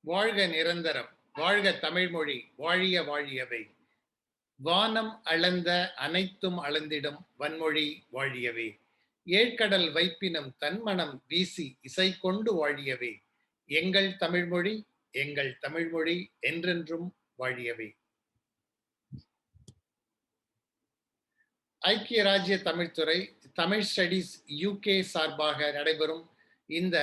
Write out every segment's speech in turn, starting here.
வாழ்க நிரந்தரம், வாழ்க தமிழ்மொழி, வாழிய வாழியவை. வானம் அளந்த அனைத்தும் அளந்திடும் வன்மொழி வாழியவே. ஏழ்கடல் வைப்பினம் தன்மனம் வீசி இசை கொண்டு வாழியவே. எங்கள் தமிழ்மொழி, எங்கள் தமிழ்மொழி என்றென்றும் வாழியவே. ஐக்கிய ராஜ்ய தமிழ்துறை தமிழ் ஸ்டடீஸ் யூகே சார்பாக நடைபெறும் இந்த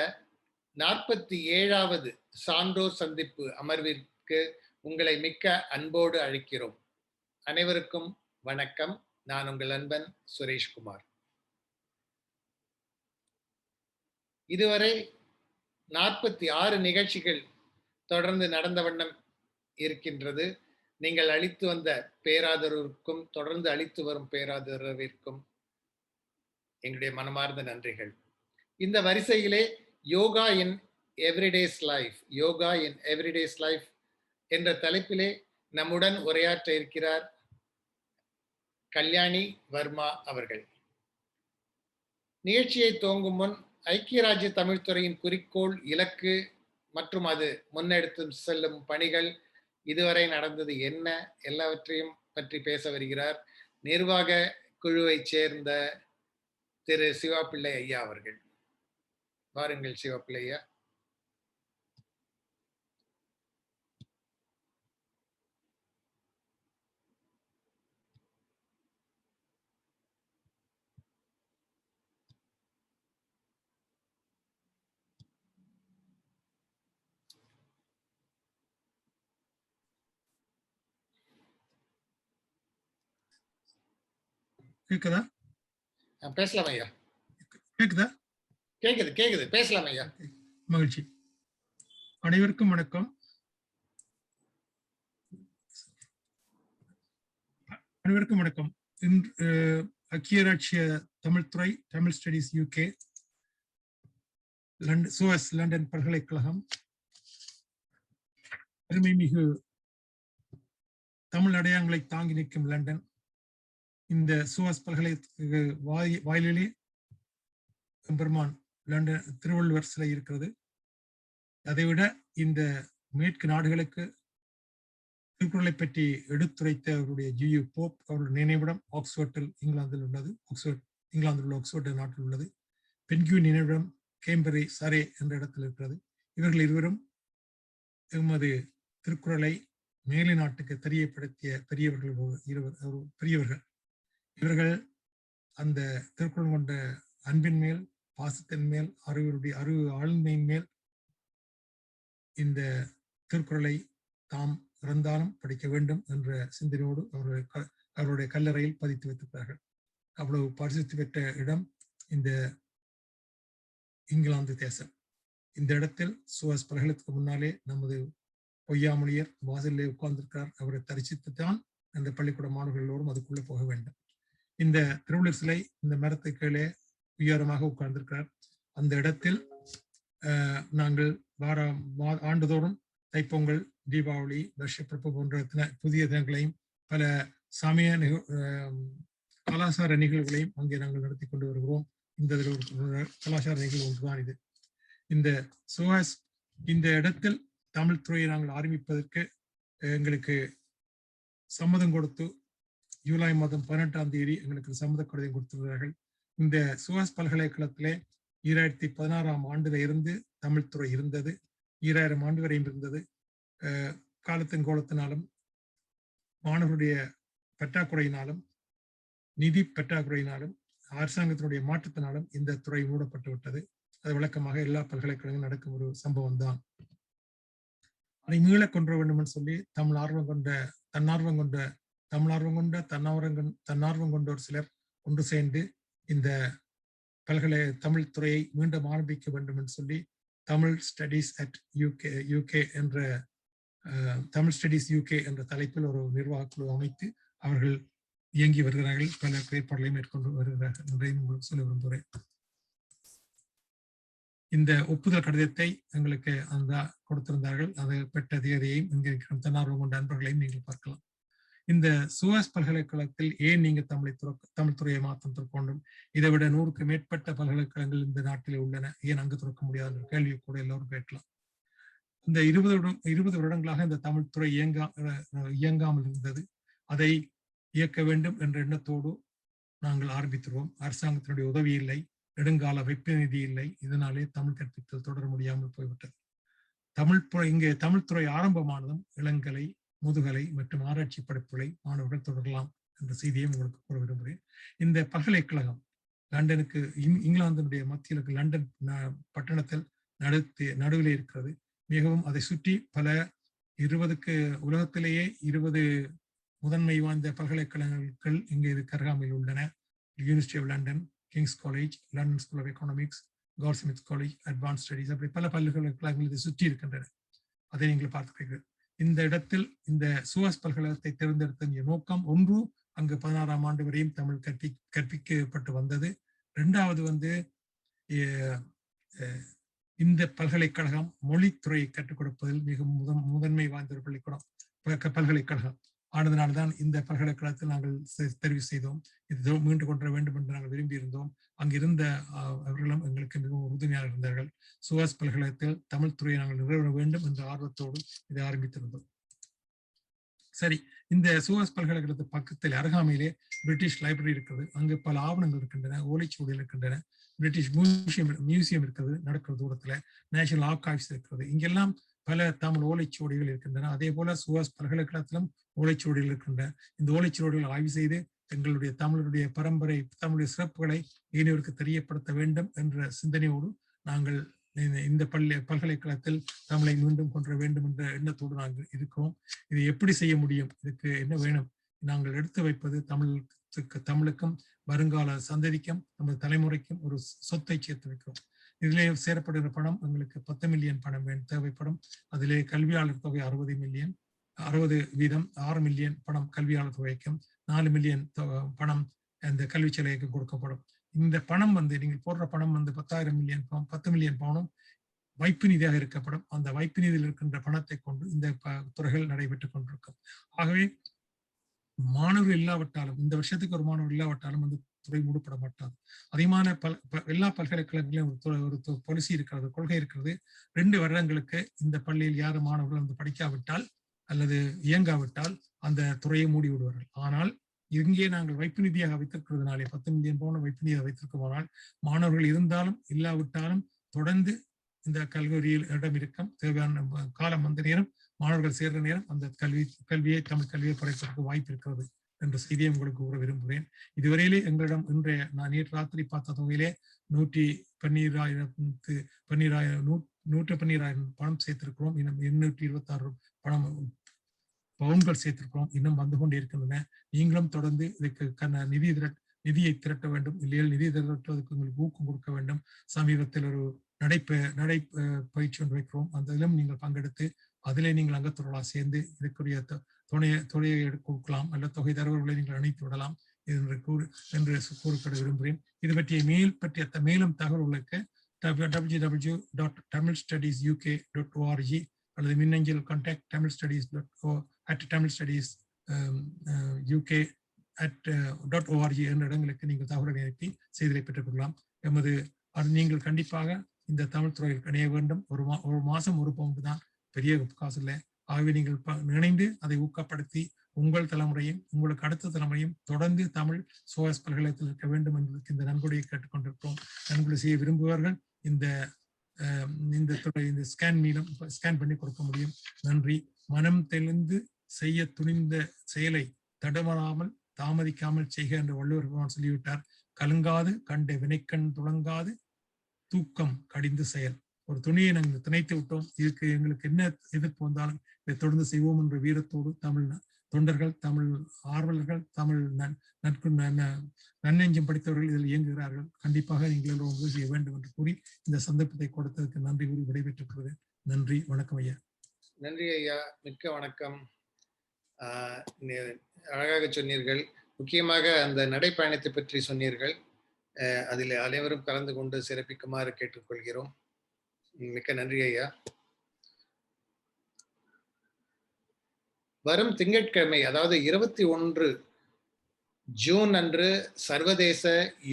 47வது சான்றோர் சந்திப்பு அமர்விற்கு உங்களை மிக்க அன்போடு அழைக்கிறோம். அனைவருக்கும் வணக்கம். நான் உங்கள் அன்பன் சுரேஷ்குமார். இதுவரை 46 நிகழ்ச்சிகள் தொடர்ந்து நடந்த வண்ணம் இருக்கின்றது. நீங்கள் அளித்து வந்த பேராதரவிற்கும் தொடர்ந்து அளித்து வரும் பேராதரவிற்கும் எங்களுடைய மனமார்ந்த நன்றிகள். இந்த வரிசையிலே யோகா இன் எவ்ரிடேஸ் லைஃப், யோகா இன் எவ்ரிடேஸ் லைஃப் என்ற தலைப்பிலே நம்முடன் உரையாற்ற இருக்கிறார் கல்யாணி வர்மா அவர்கள். நிகழ்ச்சியை துவங்கும் முன் ஐக்கிய ராஜ்ய தமிழ்துறையின் குறிக்கோள், இலக்கு மற்றும் அது முன்னெடுத்து செல்லும் பணிகள், இதுவரை நடந்தது என்ன, எல்லாவற்றையும் பற்றி பேச வருகிறார் நிர்வாக குழுவை சேர்ந்த திரு சிவாப்பிள்ளை ஐயா அவர்கள். வாருங்கள் சிவாப்பிள்ளை ஐயா. கேக்குதா? பேசலாம் ஐயா. கேக்குதா? கேக்குது கேக்குது, பேசலாம் ஐயா. மகிழ்ச்சி. அனைவருக்கும் வணக்கம். அனைவருக்கும் வணக்கம். ஐக்கிய ராஜ்ய தமிழ்துறை Tamil studies UK SOAS London பல்கலைக்கழகம் பெருமை மிகு தமிழ் அடையாளங்களை தாங்கி நிற்கும் லண்டன். இந்த SOAS பல்கலைக்கழக வாயிலே பெருமான் லண்டன் திருவள்ளுவர் சிலை இருக்கிறது. அதைவிட இந்த மேற்கு நாடுகளுக்கு திருக்குறளை பற்றி எடுத்துரைத்த அவருடைய GU போப் அவருடைய நினைவிடம் ஆக்ஸ்போர்டில் இங்கிலாந்தில் உள்ளது. இங்கிலாந்தில் உள்ள ஆக்ஸ்போர்ட் நாட்டில் உள்ளது. பென்குயின் நினைவிடம் கேம்பரி சரே என்ற இடத்தில் இருக்கிறது. இவர்கள் இருவரும் எமது திருக்குறளை மேலை நாட்டுக்கு தெரியப்படுத்திய பெரியவர்கள். இவர்கள் அந்த திருக்குறள் கொண்ட அன்பின் மேல், பாசத்தின் மேல், அறிவு ஆளுமையின் மேல் இந்த திருக்குறளை தாம் இறந்தாலும் படிக்க வேண்டும் என்ற சிந்தனையோடு அவருடைய கல்லறையில் பதித்து வைத்திருக்கிறார்கள். அவ்வளவு பரிசுத்தி பெற்ற இடம் இந்த இங்கிலாந்து தேசம். இந்த இடத்தில் SOAS பல்கலைக்கு முன்னாலே நமது பொய்யாமொழியர் வாசலிலே உட்கார்ந்திருக்கிறார். அவரை தரிசித்துத்தான் அந்த பள்ளிக்கூட மாணவர்களோடும் அதுக்குள்ளே போக வேண்டும். இந்த திருவள்ளுவர் சிலை இந்த மரத்து கீழே உயரமாக உட்கார்ந்திருக்கிறார். அந்த இடத்தில் நாங்கள் ஆண்டுதோறும் தைப்பொங்கல், தீபாவளி, வருஷப்பிறப்பு போன்ற புதிய தினங்களையும் பல சமய கலாச்சார நிகழ்வுகளையும் அங்கே நாங்கள் நடத்தி கொண்டு வருகிறோம். இந்த கலாச்சார நிகழ்வு ஒன்றுதான் இது. இந்த SOAS இந்த இடத்தில் தமிழ் துறையை நாங்கள் ஆரம்பிப்பதற்கு எங்களுக்கு சம்மதம் கொடுத்து ஜூலை மாதம் 18ஆம் தேதி எங்களுக்கு சம்மத கடிதம் கொடுத்திருக்கிறார்கள். இந்த SOAS பல்கலைக்கழகத்திலே 2016ஆம் ஆண்டுல இருந்து தமிழ்துறை இருந்தது. 2000 ஆண்டு வரையும் இருந்தது. காலத்தின் கோலத்தினாலும் மாணவருடைய பற்றாக்குறையினாலும் நிதி பற்றாக்குறையினாலும் அரசாங்கத்தினுடைய மாற்றத்தினாலும் இந்த துறை மூடப்பட்டு விட்டது. அது வழக்கமாக எல்லா பல்கலைக்கழகங்களும் நடக்கும் ஒரு சம்பவம் தான். அதை மீள கொண்டு வேண்டும் என்று சொல்லி தன்னார்வம் கொண்டோர் சிலர் ஒன்று சேர்ந்து இந்த தமிழ் துறையை மீண்டும் ஆரம்பிக்க வேண்டும் என்று சொல்லி TamilStudiesUK என்ற தலைப்பில் ஒரு நிர்வாக குழு அமைத்து அவர்கள் இயங்கி வருகிறார்கள். பல ஏற்பாடுகளை மேற்கொண்டு வருகிறார்கள் என்றையும் உங்களுக்கு சொல்ல விரும்புகிறேன். இந்த ஒப்புதல் கடிதத்தை எங்களுக்கு அந்த கொடுத்திருந்தார்கள். அதை பெற்ற தேதியையும் இங்கே இருக்கிற தன்னார்வம் கொண்ட அன்பர்களையும் நீங்கள் பார்க்கலாம். இந்த SOAS பல்கலைக்கழகத்தில் ஏன் நீங்க தமிழ் துறையை மாற்றம் திறக்க வேண்டும்? இதை விட 100க்கு மேற்பட்ட பல்கலைக்கழகங்கள் இந்த நாட்டில் உள்ளன, ஏன் அங்கு திறக்க முடியாத கேள்வி கூட எல்லோரும் கேட்கலாம். இந்த 20 வருடங்களாக இந்த தமிழ் துறை இயங்காமல் இருந்தது. அதை இயக்க வேண்டும் என்ற எண்ணத்தோடு நாங்கள் ஆரம்பித்துள்ளோம். அரசாங்கத்தினுடைய உதவி இல்லை, நெடுங்கால வைப்பு நிதி இல்லை. இதனாலே தமிழ் கற்பித்தல் தொடர முடியாமல் போய்விட்டது. இங்கே தமிழ்துறை ஆரம்பமானதும் இளங்கலை, முதுகலை மற்றும் ஆராய்ச்சி படிப்புகளை மாணவர்கள் தொடரலாம் என்ற செய்தியை உங்களுக்கு கூற விரும்புகிறேன். இந்த பல்கலைக்கழகம் லண்டனுக்கு, இங்கிலாந்தினுடைய மத்தியில் இருக்க லண்டன் பட்டணத்தில் நடுவிலே இருக்கிறது. மிகவும் அதை சுற்றி பல 20க்கு உலகத்திலேயே 20 முதன்மை வாய்ந்த பல்கலைக்கழகங்கள் இங்கே கருகாமையில் உள்ளன. University of London, king's college, London school of economics, government college, advance studies, அப்படி பல பல்கலைக்கழகங்கள் இதை சுற்றி இருக்கின்றன. அதை நீங்கள் பார்க்கிறீர்கள். இந்த இடத்தில் இந்த சுவாஸ் பல்கலைக்கழகத்தை தேர்ந்தெடுத்த நோக்கம், ஒன்று, அங்கு 16ஆம் ஆண்டு வரையும் தமிழ் கற்பிக்கப்பட்டு வந்தது. இரண்டாவது இந்த பல்கலைக்கழகம் மொழித்துறையை கற்றுக் கொடுப்பதில் மிகவும் முதன்மை வாய்ந்த ஒரு பல்கலைக்கழகம் ஆனதுனால்தான் இந்த பல்கலைக்கழகத்தில் நாங்கள் தெரிவு செய்தோம். இது மீண்டு கொண்டு வேண்டும் என்று நாங்கள் விரும்பியிருந்தோம். அங்கிருந்த அவர்களும் எங்களுக்கு மிகவும் உறுதுணையாக இருந்தார்கள். சுவாஸ் பல்கலைக்கழகத்தில் தமிழ் துறையை நாங்கள் நிறுவ வேண்டும் என்ற ஆர்வத்தோடு இதை ஆரம்பித்திருந்தோம். சரி, இந்த சுவாஸ் பல்கலைக்கழகத்து பக்கத்தில் அருகாமையிலே பிரிட்டிஷ் லைப்ரரி இருக்கிறது. அங்கு பல ஆவணங்கள் இருக்கின்றன, ஓலைச்சுவடிகள் இருக்கின்றன. பிரிட்டிஷ் மியூசியம் இருக்கிறது நடக்கிற தூரத்துல. நேஷனல் ஆர்கைவ்ஸ் இருக்கிறது. இங்கெல்லாம் பல தமிழ் ஓலைச்சுவடிகள் இருக்கின்றன. அதே போல சுவாஸ் பல்கலைக்கழகத்திலும் ஓலைச்சுவடிகள் இருக்கின்றன. இந்த ஓலைச்சுவடிகள் ஆய்வு செய்து எங்களுடைய தமிழுடைய பரம்பரை, தமிழுடைய சிறப்புகளை இனியவருக்கு தெரியப்படுத்த வேண்டும் என்ற சிந்தனையோடு நாங்கள் இந்த பல்கலைக்கழகத்தில் தமிழை மீண்டும் கொண்டு வேண்டும் என்ற எண்ணத்தோடு நாங்கள் இருக்கிறோம். இதை எப்படி செய்ய முடியும்? இதுக்கு என்ன வேணும்? நாங்கள் எடுத்து வைப்பது தமிழுக்கும் வருங்கால சந்ததிக்கும் நமது தலைமுறைக்கும் ஒரு சொத்தை சேர்த்து வைக்கிறோம். இதிலே சேரப்படுகிற பணம் எங்களுக்கு 10 மில்லியன் பணம் தேவைப்படும். அதிலே கல்வியாளர் தொகை 60 மில்லியன், 60% 6 மில்லியன் பணம் கல்வியாளர் தொகைக்கும், 4 மில்லியன் பணம் அந்த கல்வி செலவுக்கு கொடுக்கப்படும். இந்த பணம் நீங்கள் போடுற பணம் 10 மில்லியன் பணம் வைப்பு நிதியாக இருக்கப்படும். அந்த வைப்பு நிதியில் இருக்கின்ற பணத்தை கொண்டு இந்த துறைகள் நடைபெற்றுக் கொண்டிருக்கும். ஆகவே மாணவர்கள் இல்லாவிட்டாலும், இந்த வருஷத்துக்கு ஒரு மாணவர் இல்லாவிட்டாலும் அந்த துறை மூடப்பட மாட்டாது. அதிகமான எல்லா பல்கலைக்கழகங்களிலும் ஒரு பாலிசி இருக்கிறது, கொள்கை இருக்கிறது. 2 வருடங்களுக்கு இந்த பள்ளியில் யாரும் மாணவர்கள் வந்து படிக்காவிட்டால் அல்லது இயங்காவிட்டால் அந்த துறையை மூடி விடுவார்கள். ஆனால் இங்கே நாங்கள் வைப்பு நிதியாக வைத்திருக்கிறதுனாலே, 10 மில்லியன் பவுன் வைப்பு நிதியாக வைத்திருக்குமானால் மாணவர்கள் இருந்தாலும் இல்லாவிட்டாலும் தொடர்ந்து இந்த கல்லூரியில் இடம் இருக்கும். தேவையான காலம் வந்த நேரம், மாணவர்கள் சேர்ற நேரம் அந்த கல்வியை தமிழ் கல்வியை படைப்பதற்கு வாய்ப்பு இருக்கிறது என்ற செய்தியை உங்களுக்கு கூற விரும்புகிறேன். இதுவரையிலே எங்களிடம் இன்றைய நான் நேற்று ராத்திரி பார்த்த தொகையிலே 112,000 பணம் சேர்த்திருக்கிறோம். இன்னும் 826 பவுன்கள் சேர்த்திருக்கிறோம். இன்னும் வந்து கொண்டே இருக்கின்றன. நீங்களும் தொடர்ந்து இதுக்கு நிதியை திரட்ட வேண்டும். இல்லையா நிதி திரட்டுவதற்கு உங்களுக்கு ஊக்கம் கொடுக்க வேண்டும். சமீபத்தில் ஒரு நடை பயிற்சி ஒன்று வைக்கிறோம். அந்த இதிலும் நீங்கள் பங்கெடுத்து அதிலே நீங்கள் அங்கத்துறவர்களாக சேர்ந்து இதற்குரிய தொகையை கொடுக்கலாம். அல்ல தொகை தரவர்களை நீங்கள் அணைத்து விடலாம் என்று கூறப்பட விரும்புகிறேன். இது பற்றிய மேலும் தகவல்களுக்கு www.TamilStudiesUK.org அல்லது மின்னஞ்சல் contact TamilStudiesUK@org என்ற இடங்களுக்கு நீங்கள் தகவல்களை அனுப்பி செய்திகளை பெற்றுக் கொள்ளலாம். நீங்கள் கண்டிப்பாக இந்த தமிழ் துறையில் இணைய வேண்டும். ஒரு மாசம் 1 பவுண்டு தான், பெரிய காசு இல்லை. ஆகவே நீங்கள் இணைந்து அதை ஊக்கப்படுத்தி உங்கள் தலைமுறையும் உங்களுக்கு அடுத்த தலைமுறையும் தொடர்ந்து தமிழ் SOAS பல்கலைக்கழகத்தில் இருக்க வேண்டும் என்பதற்கு இந்த நன்கொடையை கேட்டுக்கொண்டிருக்கிறோம். நன்கொடை செய்ய விரும்புவார்கள் இந்த ஸ்கேன் பண்ணி கொடுக்க முடியும். நன்றி. மனம் தெளிந்து செய்ய துணிந்த செயலை தடுமாறாமல் தாமதிக்காமல் செய்க என்று வள்ளுவர் பகவான் சொல்லிவிட்டார். கலங்காது கண்ட வினைக்கண் துளங்காது தூக்கம் கடிந்து செயல். ஒரு துணியை நாங்கள் திணைத்து விட்டோம். இதுக்கு எங்களுக்கு என்ன எதிர்ப்பு வந்தாலும் இதை தொடர்ந்து செய்வோம் என்ற வீரத்தோடு தமிழ் தொண்டர்கள், தமிழ் ஆர்வலர்கள், தமிழ் நன்னெஞ்சம் படித்தவர்கள் இதில் இயங்குகிறார்கள். கண்டிப்பாக நீங்கள் உதவி செய்ய வேண்டும் என்று கூறி இந்த சந்தர்ப்பத்தை கொடுத்ததற்கு நன்றி கூறி விடைபெற்றுக் நன்றி. வணக்கம் ஐயா. நன்றி ஐயா, மிக்க வணக்கம். அழகாக சொன்னீர்கள். முக்கியமாக அந்த நடைப்பயணத்தை பற்றி சொன்னீர்கள். அதில் அனைவரும் கலந்து கொண்டு சிறப்பிக்குமாறு கேட்டுக்கொள்கிறோம். மிக்க நன்றி ஐயா. வரும் திங்கட்கிழமை, அதாவது 21 ஜூன் அன்று சர்வதேச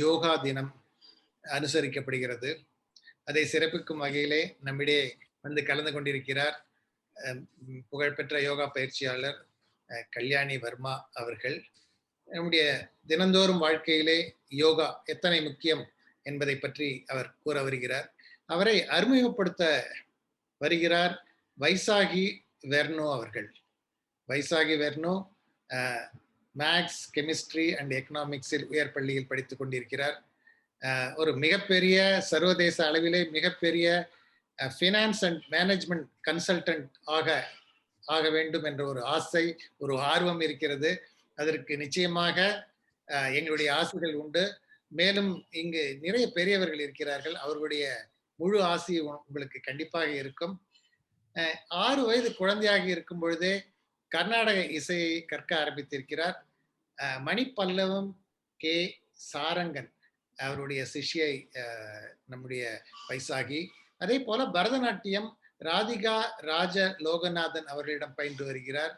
யோகா தினம் அனுசரிக்கப்படுகிறது. அதை சிறப்பிக்கும் வகையிலே நம்மிடையே வந்து கலந்து கொண்டிருக்கிறார் புகழ்பெற்ற யோகா பயிற்சியாளர் கல்யாணி வர்மா அவர்கள். நம்முடைய தினந்தோறும் வாழ்க்கையிலே யோகா எத்தனை முக்கியம் என்பதை பற்றி அவர் கூற வருகிறார். அவரை அறிமுகப்படுத்த வருகிறார் வைசாகி வெர்னோ அவர்கள். வைசாகி வெர்னோ மேக்ஸ், கெமிஸ்ட்ரி அண்ட் எக்கனாமிக்ஸில் உயர் பள்ளியில் படித்துக் கொண்டிருக்கிறார். ஒரு மிகப்பெரிய சர்வதேச அளவிலே மிகப்பெரிய ஃபினான்ஸ் அண்ட் மேனேஜ்மெண்ட் கன்சல்டன்ட் ஆக வேண்டும் என்ற ஒரு ஆசை, ஒரு ஆர்வம் இருக்கிறது. அதற்கு நிச்சயமாக எங்களுடைய ஆசைகள் உண்டு. மேலும் இங்கு நிறைய பெரியவர்கள் இருக்கிறார்கள், அவர்களுடைய முழு ஆசை உங்களுக்கு கண்டிப்பாக இருக்கும். 6 வயது குழந்தையாக இருக்கும் பொழுதே கர்நாடக இசையை கற்க ஆரம்பித்திருக்கிறார். மணிப்பல்லவம் கே சாரங்கன் அவருடைய சிஷ்யை நம்முடைய வைசாகி. அதே போல பரதநாட்டியம் ராதிகா ராஜ லோகநாதன் அவர்களிடம் பயின்று வருகிறார்.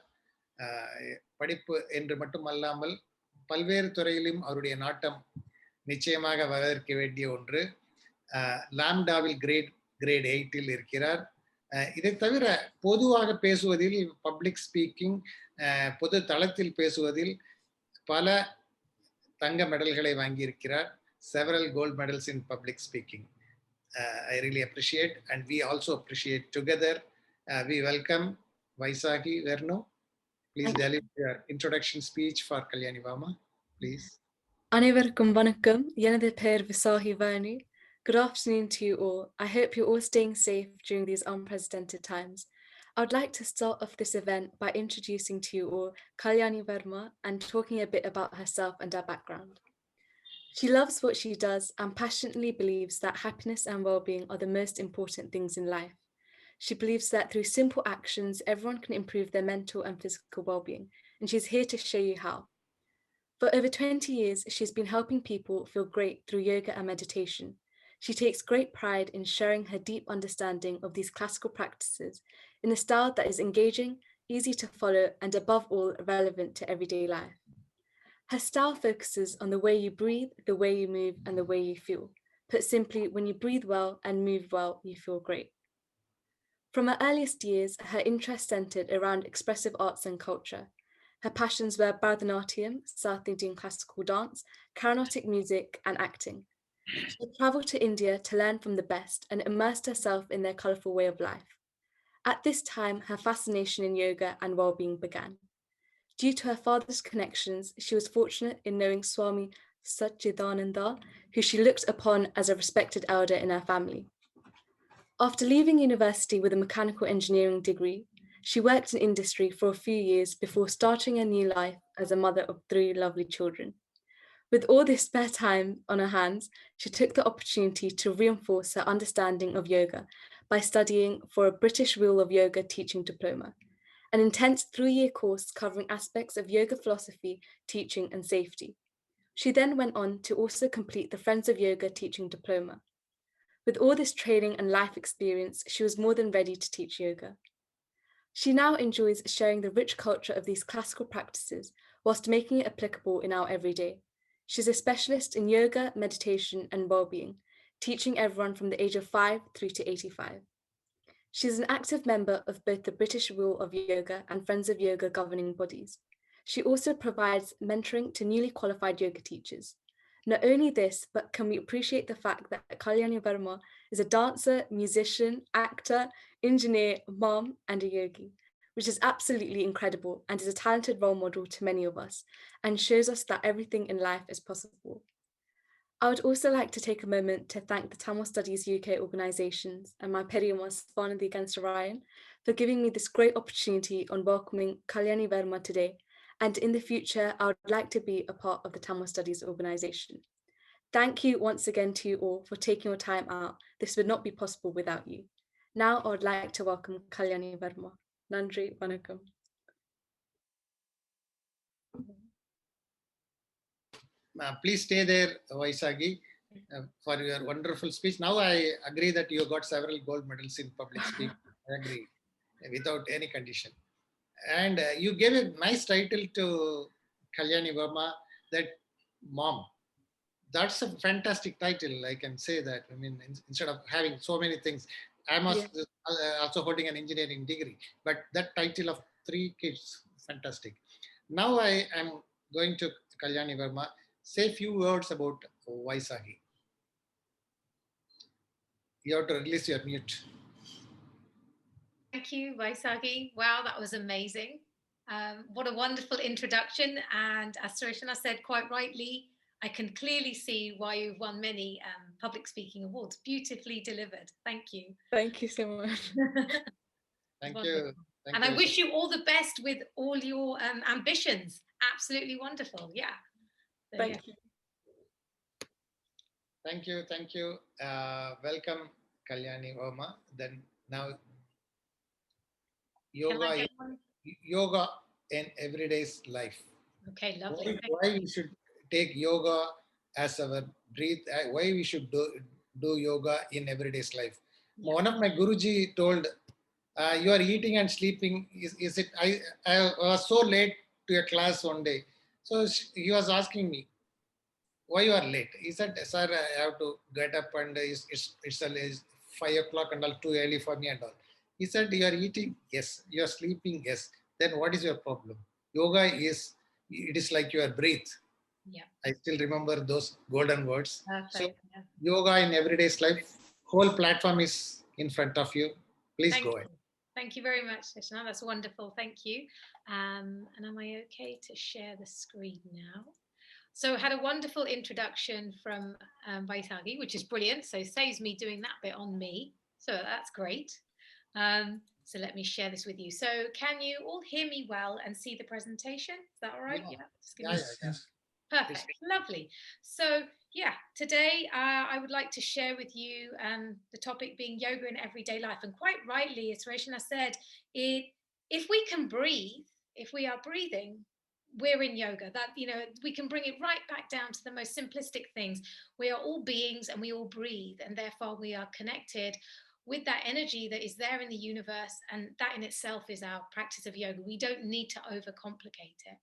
படிப்பு என்று மட்டுமல்லாமல் பல்வேறு துறையிலும் அவருடைய நாட்டம் நிச்சயமாக வரவேற்க வேண்டிய ஒன்று. லாம்டாவில் கிரேட் 8 இருக்கிறார். இதை தவிர பொதுவாக பேசுவதில், பப்ளிக் ஸ்பீக்கிங், பொது தளத்தில் பேசுவதில் பல தங்க மெடல்களை வாங்கியிருக்கிறார். several gold medals in public speaking. I really appreciate, and we also appreciate together. We welcome Vaisakhi Verno. Please deliver your introduction speech for Kalyani Verma, please. அனைவருக்கும் வணக்கம். எனது பெயர் விசாகி வர்னி. Good afternoon to you all. I hope you're all staying safe during these unprecedented times. I would like to start off this event by introducing to you all Kalyani Verma and talking a bit about herself and her background. She loves what she does and passionately believes that happiness and well-being are the most important things in life. She believes that through simple actions, everyone can improve their mental and physical well-being, and she's here to show you how. For over 20 years, she's been helping people feel great through yoga and meditation. She takes great pride in sharing her deep understanding of these classical practices in a style that is engaging, easy to follow, and above all, relevant to everyday life. Her style focuses on the way you breathe, the way you move, and the way you feel. Put simply, when you breathe well and move well, you feel great. From her earliest years, her interest centered around expressive arts and culture. Her passions were Bharatanatyam, South Indian classical dance, Carnatic music, and acting. She traveled to India to learn from the best and immersed herself in their colorful way of life. At this time, her fascination in yoga and well-being began. Due to her father's connections, she was fortunate in knowing Swami Satchidananda, who she looked upon as a respected elder in her family. After leaving university with a mechanical engineering degree, she worked in industry for a few years before starting a new life as a mother of 3 lovely children. With all this spare time on her hands, she took the opportunity to reinforce her understanding of yoga by studying for a British Rule of Yoga teaching diploma, an intense 3-year course covering aspects of yoga philosophy, teaching, and safety. She then went on to also complete the Friends of Yoga teaching diploma. With all this training and life experience, she was more than ready to teach yoga. She now enjoys sharing the rich culture of these classical practices whilst making it applicable in our everyday. She's a specialist in yoga, meditation, and well-being, teaching everyone from the age of 5 through to 85. She's an active member of both the British Rule of Yoga and Friends of Yoga governing bodies. She also provides mentoring to newly qualified yoga teachers. Not only this, but can we appreciate the fact that Kalyani Verma is a dancer, musician, actor, engineer, mom, and a yogi, which is absolutely incredible and is a talented role model to many of us and shows us that everything in life is possible. I would also like to take a moment to thank the TamilStudiesUK organisations and my Periyamas Spanandi Against Orion for giving me this great opportunity on welcoming Kalyani Verma today, and in the future I would like to be a part of the Tamil Studies organisation. Thank you once again to you all for taking your time out. This would not be possible without you. Now I would like to welcome Kalyani Verma. Nandri, vanakkam. Please stay there, Vaisagi, for your wonderful speech. Now I agree that you got several gold medals in public speaking. I agree, without any condition. And you gave a nice title to Kalyani Verma, that mom. That's a fantastic title. I can say that. I mean, instead of having so many things, I'm also holding an engineering degree, but that title of 3 kids, fantastic. Now I am going to Kalyani Verma. Say a few words about Vaisakhi. You have to release your mute. Thank you, Vaisakhi. Wow, that was amazing. What a wonderful introduction. And as Sarishana said quite rightly, I can clearly see why you've won many public speaking awards. Beautifully delivered. Thank you. Thank you so much. Thank you. And I wish you all the best with all your ambitions. Absolutely wonderful. Yeah. So, Thank you. Thank you. Welcome, Kalyani Verma. Then now, yoga in everyday's life. Okay, lovely. Why we should take yoga as our breathe? Why we should do yoga in everyday's life? Yeah. One of my Guruji told, "You are eating and sleeping. Is it?" I was so late to a class one day, so he was asking me, "Why you are late?" He said, "Sir, I have to get up and it's 5 o'clock and all, too early for me and all." He said, "You are eating, yes. You are sleeping, yes. Then what is your problem? Yoga is, it is like your breath." Yeah. I still remember those golden words. Perfect. So yoga in everyday's life, whole platform is in front of you. Please go ahead. Thank you very much, Krishna. That's wonderful. Thank you. And am I okay to share the screen now? So I had a wonderful introduction from Vaisakhi, which is brilliant. So it saves me doing that bit on me. So that's great. So let me share this with you. So can you all hear me well and see the presentation? Is that all right? Yeah. Yes. Perfect. Lovely. So yeah, today I would like to share with you the topic being yoga in everyday life. And quite rightly, as Reshna said, if we can breathe, if we are breathing, we're in yoga. That, you know, we can bring it right back down to the most simplistic things. We are all beings and we all breathe, and therefore we are connected with that energy that is there in the universe, and that in itself is our practice of yoga. We don't need to overcomplicate it.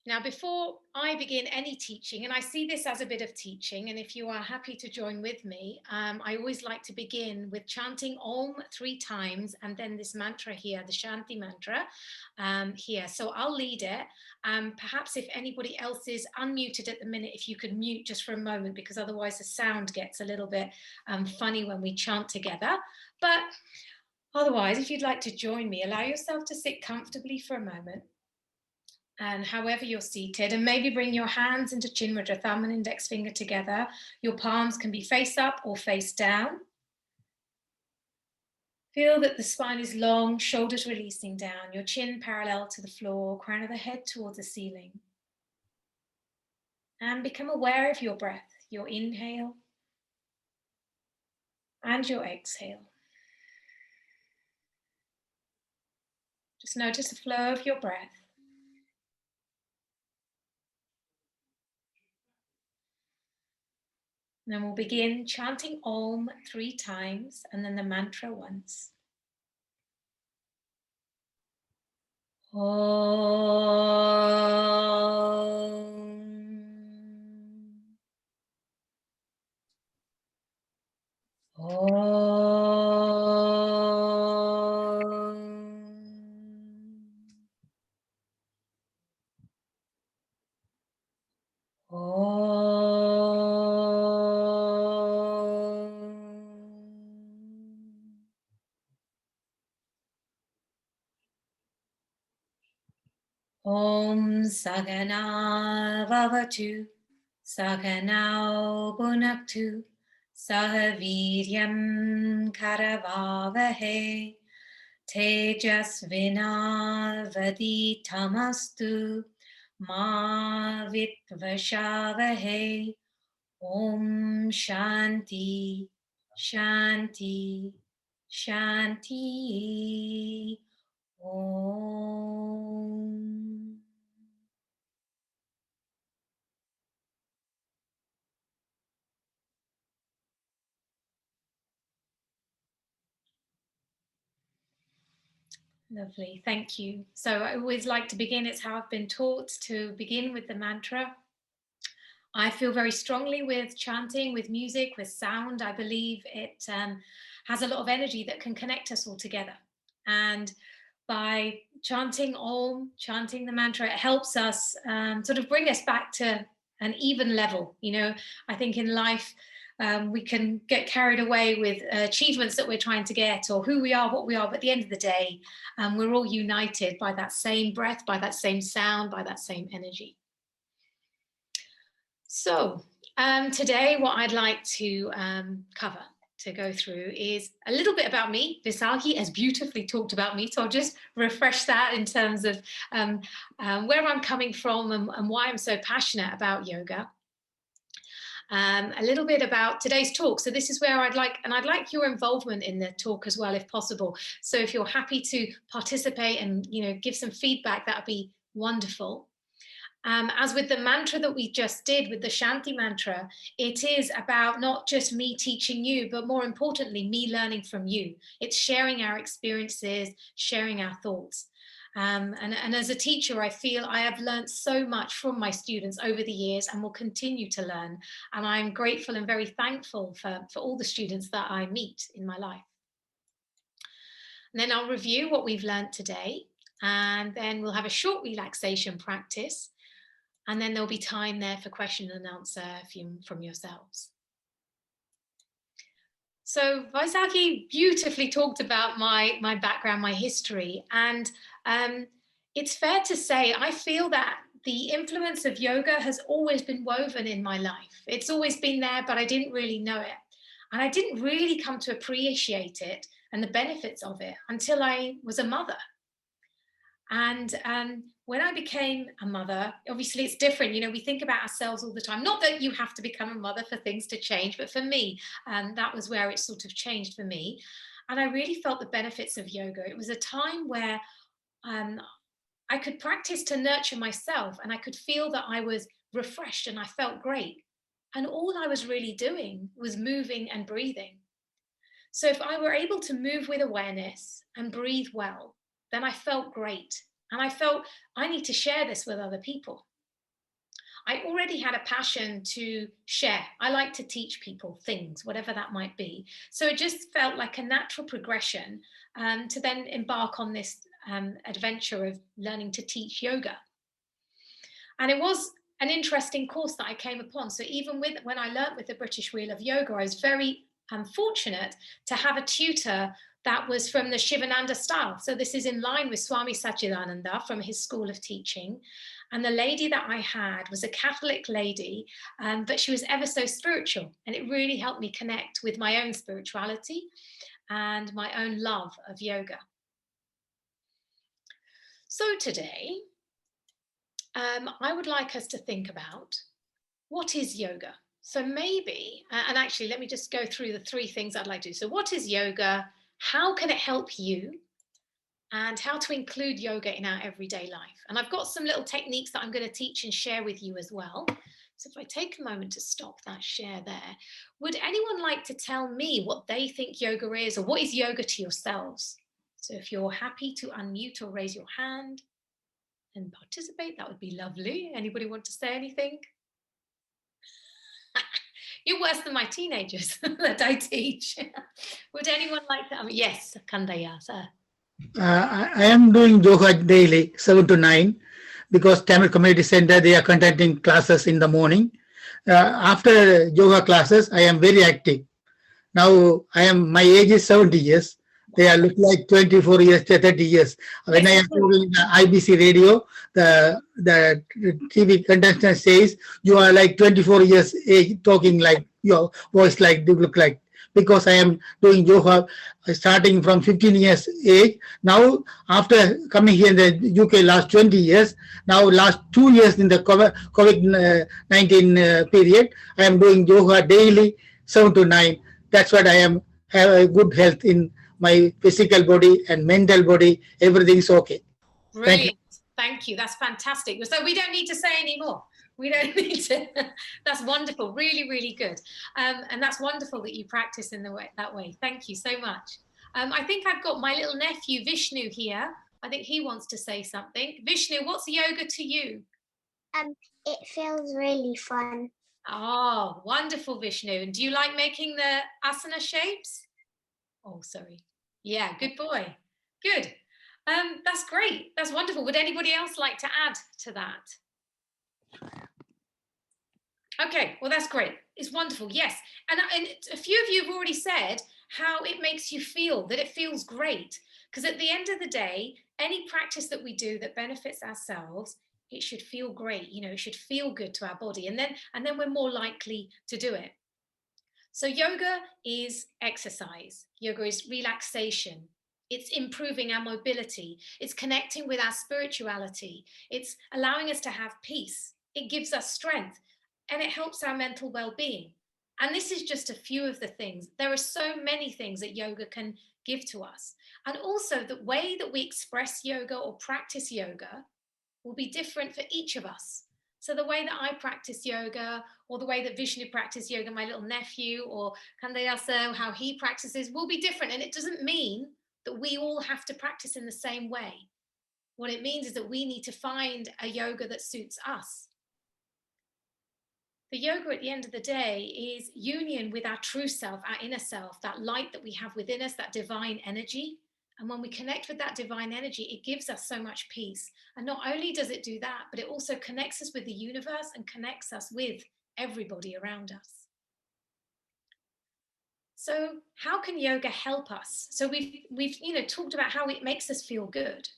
Now, before I begin any teaching, and I see this as a bit of teaching, and if you are happy to join with me, I always like to begin with chanting Om 3 times, and then this mantra here, the Shanthi Mantra here. So I'll lead it. Perhaps if anybody else is unmuted at the minute, if you could mute just for a moment, because otherwise the sound gets a little bit funny when we chant together. But otherwise, if you'd like to join me, allow yourself to sit comfortably for a moment. And however you're seated, and maybe bring your hands into Chin Mudra, thumb and index finger together. Your palms can be face up or face down. Feel that the spine is long, shoulders releasing down, your chin parallel to the floor, crown of the head towards the ceiling. And become aware of your breath, your inhale and your exhale. Just notice the flow of your breath. And then we'll begin chanting Om 3 times and then the mantra once. Om. Om. Om Sagana Vavatu Saganao Bhunaktu Sahaviryam Karavavahe Tejasvinavaditamastu Ma Vitvashavahe. Om Shanti Shanti Shanti. Om. Lovely, thank you. So I always like to begin, it's how I've been taught to begin with the mantra. I feel very strongly with chanting, with music, with sound. I believe it has a lot of energy that can connect us all together. And by chanting Om, chanting the mantra, it helps us sort of bring us back to an even level. You know, I think in life, we can get carried away with achievements that we're trying to get, or who we are, what we are, but at the end of the day, we're all united by that same breath, by that same sound, by that same energy. So today what I'd like to go through is a little bit about me. Visakhi has beautifully talked about me, so I'll just refresh that in terms of where I'm coming from and why I'm so passionate about yoga. A little bit about today's talk. So this is where I'd like your involvement in the talk as well, if possible. So if you're happy to participate and, you know, give some feedback, that would be wonderful. As with the mantra that we just did with the Shanthi Mantra, it is about not just me teaching you, but more importantly, me learning from you. It's sharing our experiences, sharing our thoughts. And as a teacher, I feel I have learned so much from my students over the years and will continue to learn. And I'm grateful and very thankful for all the students that I meet in my life. And then I'll review what we've learned today, and then we'll have a short relaxation practice. And then there'll be time there for question and answer from yourselves. So Visakhi beautifully talked about my background, my history. And it's fair to say, I feel that the influence of yoga has always been woven in my life. It's always been there, but I didn't really know it. And I didn't really come to appreciate it and the benefits of it until I was a mother. And when I became a mother, obviously it's different. You know, we think about ourselves all the time. Not that you have to become a mother for things to change, but for me, that was where it sort of changed for me. And I really felt the benefits of yoga. It was a time where I could practice to nurture myself, and I could feel that I was refreshed and I felt great. And all I was really doing was moving and breathing. So if I were able to move with awareness and breathe well, then I felt great. And I felt I need to share this with other people. I already had a passion to share. I like to teach people things, whatever that might be. So it just felt like a natural progression to then embark on this adventure of learning to teach yoga. And it was an interesting course that I came upon. So even when I learned with the British Wheel of Yoga, I was very fortunate to have a tutor that was from the Shivananda style. So this is in line with Swami Satchidananda from his school of teaching. And the lady that I had was a Catholic lady, but she was ever so spiritual. And it really helped me connect with my own spirituality and my own love of yoga. So today, I would like us to think about what is yoga? So maybe, and actually, let me just go through the three things I'd like to do. So what is yoga? How can it help you? And how to include yoga in our everyday life. And I've got some little techniques that I'm going to teach and share with you as well. So if I take a moment to stop that share there, would anyone like to tell me what they think yoga is, or what is yoga to yourselves? So if you're happy to unmute or raise your hand and participate, that would be lovely. Anybody want to say anything? You're worse than my teenagers that I teach. Would anyone like to? Yes, Kandaya, sir. I am doing yoga daily, 7 to 9, because Tamil Community Center, they are conducting classes in the morning. After yoga classes, I am very active. Now, my age is 70 years. They are look like 24 years to 30 years. When I am talking in the IBC radio, the TV contestant says, you are like 24 years age, talking like your voice like you look like. Because I am doing yoga starting from 15 years age. Now, after coming here in the UK last 20 years, now last 2 years in the COVID-19 period, I am doing yoga daily, 7 to 9. That's what I am, have a good health in my physical body and mental body. Everything's okay. Brilliant. Thank you. That's fantastic. So we don't need to say any more. We don't need to. That's wonderful. Really, really good. And that's wonderful that you practice in that way. Thank you so much. I think I've got my little nephew Vishnu here. I think he wants to say something. Vishnu, what's yoga to you? It feels really fun. Oh, wonderful, Vishnu. And do you like making the asana shapes? Oh, sorry. Yeah, good boy. Good. That's great. That's wonderful. Would anybody else like to add to that? Okay, well, that's great. It's wonderful. Yes. And a few of you have already said how it makes you feel, that it feels great. Because at the end of the day, any practice that we do that benefits ourselves, it should feel great. You know, it should feel good to our body. And then we're more likely to do it. So yoga is exercise. Yoga is relaxation. It's improving our mobility. It's connecting with our spirituality. It's allowing us to have peace. It gives us strength. And it helps our mental well-being. And this is just a few of the things. There are so many things that yoga can give to us. And also the way that we express yoga or practice yoga will be different for each of us. So the way that I practice yoga, or the way that Vishnu practices yoga, my little nephew, or Kandayasa, how he practices, will be different. And it doesn't mean that we all have to practice in the same way. What it means is that we need to find a yoga that suits us. The yoga at the end of the day is union with our true self, our inner self, that light that we have within us, that divine energy. And when we connect with that divine energy, it gives us so much peace. And not only does it do that, but it also connects us with the universe and connects us with everybody around us. So how can yoga help us? So we've talked about how it makes us feel good.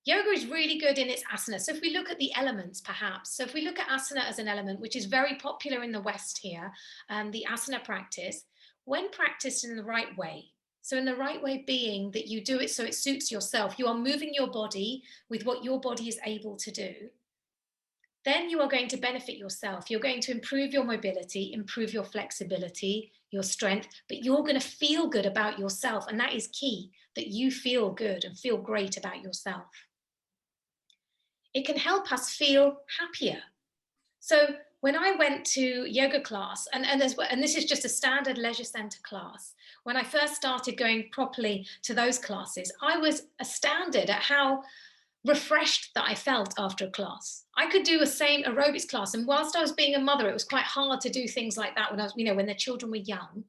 Yoga is really good in its asana. So if we look at the elements, perhaps, so if we look at asana as an element, which is very popular in the West here, the asana practice, when practiced in the right way, so in the right way being that you do it so it suits yourself, you are moving your body with what your body is able to do, then you are going to benefit yourself. You're going to improve your mobility, improve your flexibility, your strength, but you're going to feel good about yourself. And that is key, that you feel good and feel great about yourself. It can help us feel happier. So when I went to yoga class, and this is just a standard leisure center class, when I first started going properly to those classes, I was astounded at how refreshed that I felt after a class. I could do a same aerobics class, and whilst I was being a mother, it was quite hard to do things like that when I was, when the children were young,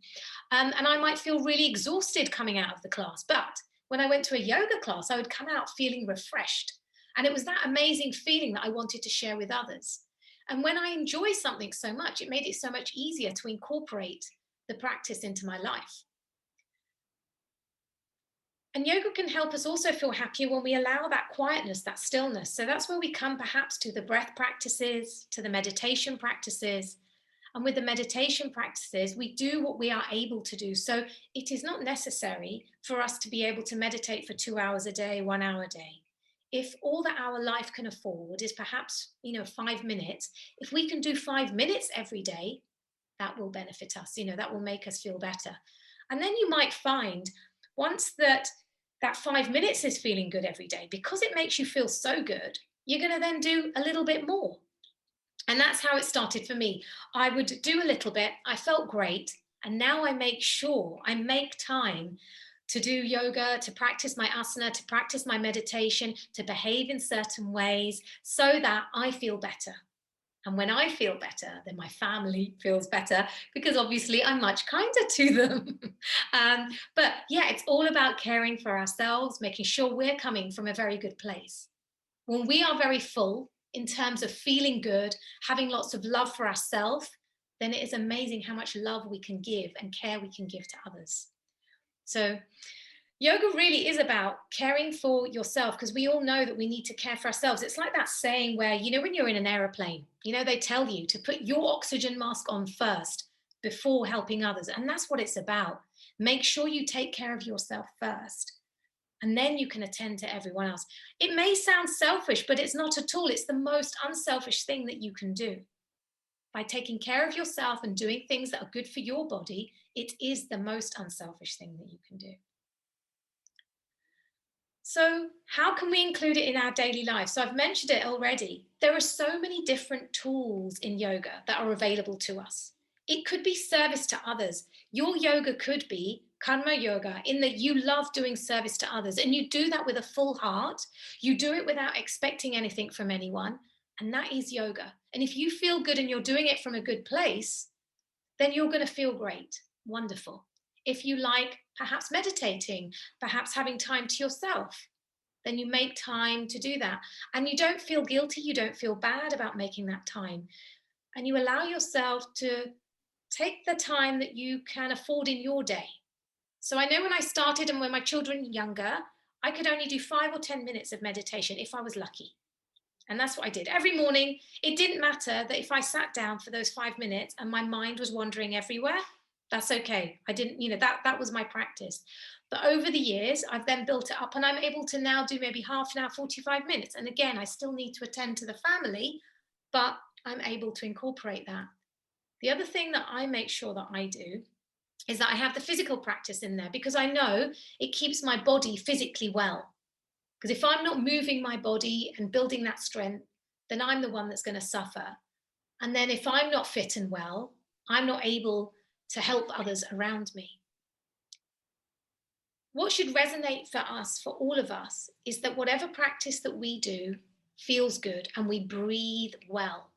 and I might feel really exhausted coming out of the class. But when I went to a yoga class, I would come out feeling refreshed. And it was that amazing feeling that I wanted to share with others. And when I enjoy something so much, it made it so much easier to incorporate the practice into my life. And yoga can help us also feel happier when we allow that quietness, that stillness. So that's where we come perhaps to the breath practices, to the meditation practices. And with the meditation practices, we do what we are able to do. So it is not necessary for us to be able to meditate for 2 hours a day, 1 hour a day. If all that our life can afford is perhaps, 5 minutes, if we can do 5 minutes every day, that will benefit us, that will make us feel better. And then you might find once that 5 minutes is feeling good every day, because it makes you feel so good, you're going to then do a little bit more. And that's how it started for me. I would do a little bit, I felt great, and now I make sure I make time to do yoga, to practice my asana, to practice my meditation, to behave in certain ways so that I feel better. And when I feel better, then my family feels better, because obviously I'm much kinder to them. But yeah, it's all about caring for ourselves, making sure we're coming from a very good place. When we are very full in terms of feeling good, having lots of love for ourselves, then it is amazing how much love we can give and care we can give to others. So yoga really is about caring for yourself, because we all know that we need to care for ourselves. It's like that saying where, when you're in an aeroplane, they tell you to put your oxygen mask on first before helping others. And that's what it's about. Make sure you take care of yourself first, and then you can attend to everyone else. It may sound selfish, but it's not at all. It's the most unselfish thing that you can do. By taking care of yourself and doing things that are good for your body, it is the most unselfish thing that you can do. So how can we include it in our daily life? So I've mentioned it already. There are so many different tools in yoga that are available to us. It could be service to others. Your yoga could be karma yoga, in that you love doing service to others, and you do that with a full heart. You do it without expecting anything from anyone, and that is yoga. And if you feel good and you're doing it from a good place, then you're going to feel great. Wonderful. If you like perhaps meditating, perhaps having time to yourself, then you make time to do that. And you don't feel guilty, you don't feel bad about making that time. And you allow yourself to take the time that you can afford in your day. So I know when I started and when my children were younger, I could only do 5 or 10 minutes of meditation if I was lucky. And that's what I did. Every morning, it didn't matter that if I sat down for those 5 minutes and my mind was wandering everywhere, that's okay. I didn't, that was my practice. But over the years, I've then built it up and I'm able to now do maybe half an hour, 45 minutes. And again, I still need to attend to the family, but I'm able to incorporate that. The other thing that I make sure that I do is that I have the physical practice in there, because I know it keeps my body physically well. Because if I'm not moving my body and building that strength, then I'm the one that's going to suffer. And then if I'm not fit and well, I'm not able to help others around me. What should resonate for us, for all of us, is that whatever practice that we do feels good and we breathe well.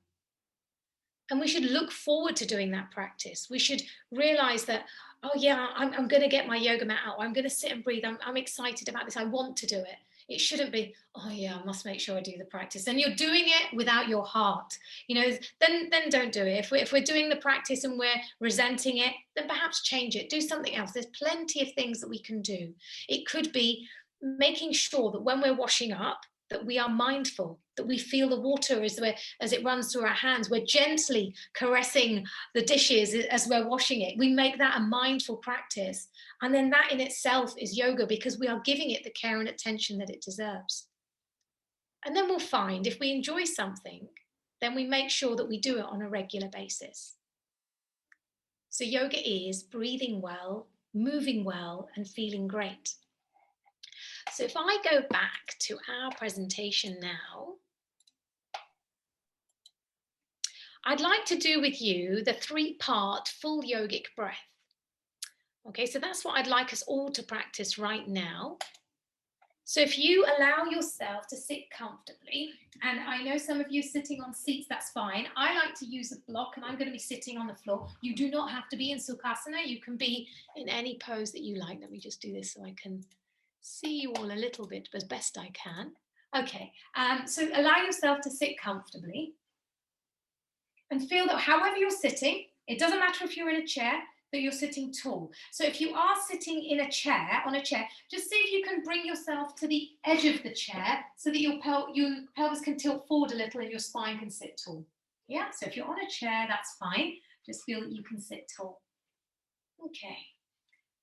And we should look forward to doing that practice. We should realize that, oh yeah, I'm going to get my yoga mat out. I'm going to sit and breathe. I'm excited about this. I want to do it. It shouldn't be, oh yeah, I must make sure I do the practice. And you're doing it without your heart. Then don't do it. If we're doing the practice and we're resenting it, then perhaps change it. Do something else. There's plenty of things that we can do. It could be making sure that when we're washing up, that we are mindful, that we feel the water as it runs through our hands. We're gently caressing the dishes as we're washing it. We make that a mindful practice. And then that in itself is yoga, because we are giving it the care and attention that it deserves. And then we'll find if we enjoy something, then we make sure that we do it on a regular basis. So yoga is breathing well, moving well, and feeling great. So if I go back to our presentation now, I'd like to do with you the 3-part full yogic breath. Okay, so that's what I'd like us all to practice right now. So if you allow yourself to sit comfortably, and I know some of you sitting on seats, that's fine. I like to use a block and I'm going to be sitting on the floor. You do not have to be in Sukhasana. You can be in any pose that you like. Let me just do this so I can see you all a little bit as best I can. Okay, so allow yourself to sit comfortably and feel that however you're sitting, it doesn't matter if you're in a chair, that you're sitting tall. So if you are sitting in a chair, just see if you can bring yourself to the edge of the chair so that your pelvis can tilt forward a little and your spine can sit tall. Yeah, so if you're on a chair, that's fine. Just feel that you can sit tall. Okay,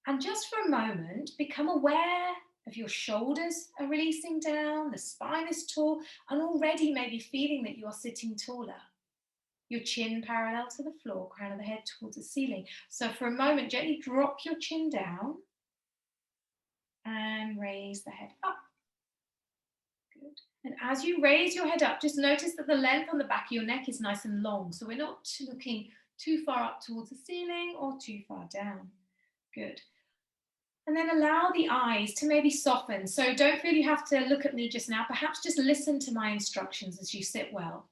and just for a moment, become aware of your shoulders are releasing down, the spine is tall, and already maybe feeling that you are sitting taller. Your chin parallel to the floor, crown of the head towards the ceiling. So for a moment, gently drop your chin down and raise the head up. Good. And as you raise your head up, just notice that the length on the back of your neck is nice and long. So we're not looking too far up towards the ceiling or too far down. Good. And then allow the eyes to maybe soften. So don't feel you have to look at me just now. Perhaps just listen to my instructions as you sit well.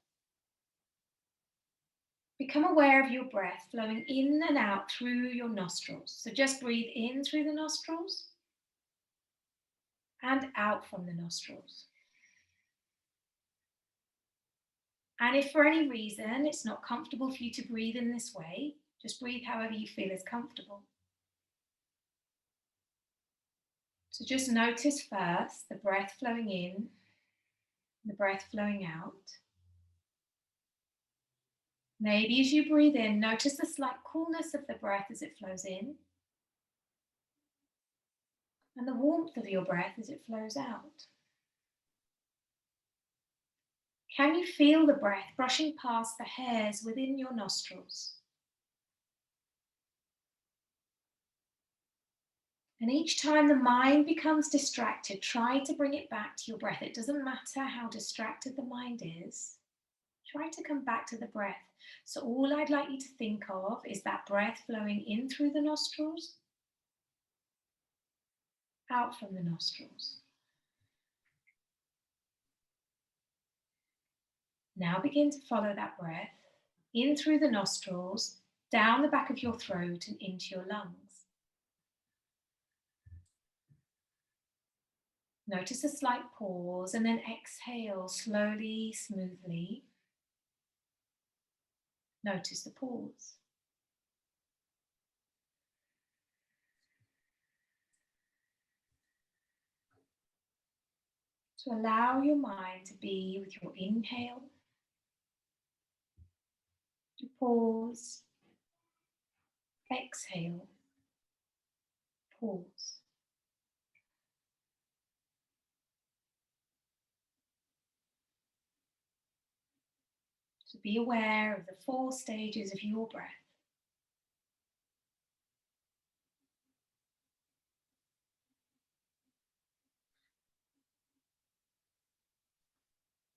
Become aware of your breath flowing in and out through your nostrils. So just breathe in through the nostrils and out from the nostrils. And if for any reason it's not comfortable for you to breathe in this way, just breathe however you feel is comfortable. So just notice first the breath flowing in, the breath flowing out. Maybe as you breathe in, notice the slight coolness of the breath as it flows in, and the warmth of your breath as it flows out. Can you feel the breath brushing past the hairs within your nostrils? And each time the mind becomes distracted, try to bring it back to your breath. It doesn't matter how distracted the mind is. Try to come back to the breath. So all I'd like you to think of is that breath flowing in through the nostrils, out from the nostrils. Now begin to follow that breath in through the nostrils, down the back of your throat and into your lungs. Notice a slight pause and then exhale slowly, smoothly. Notice the pause. So allow your mind to be with your inhale, to pause, exhale, pause. So be aware of the 4 stages of your breath.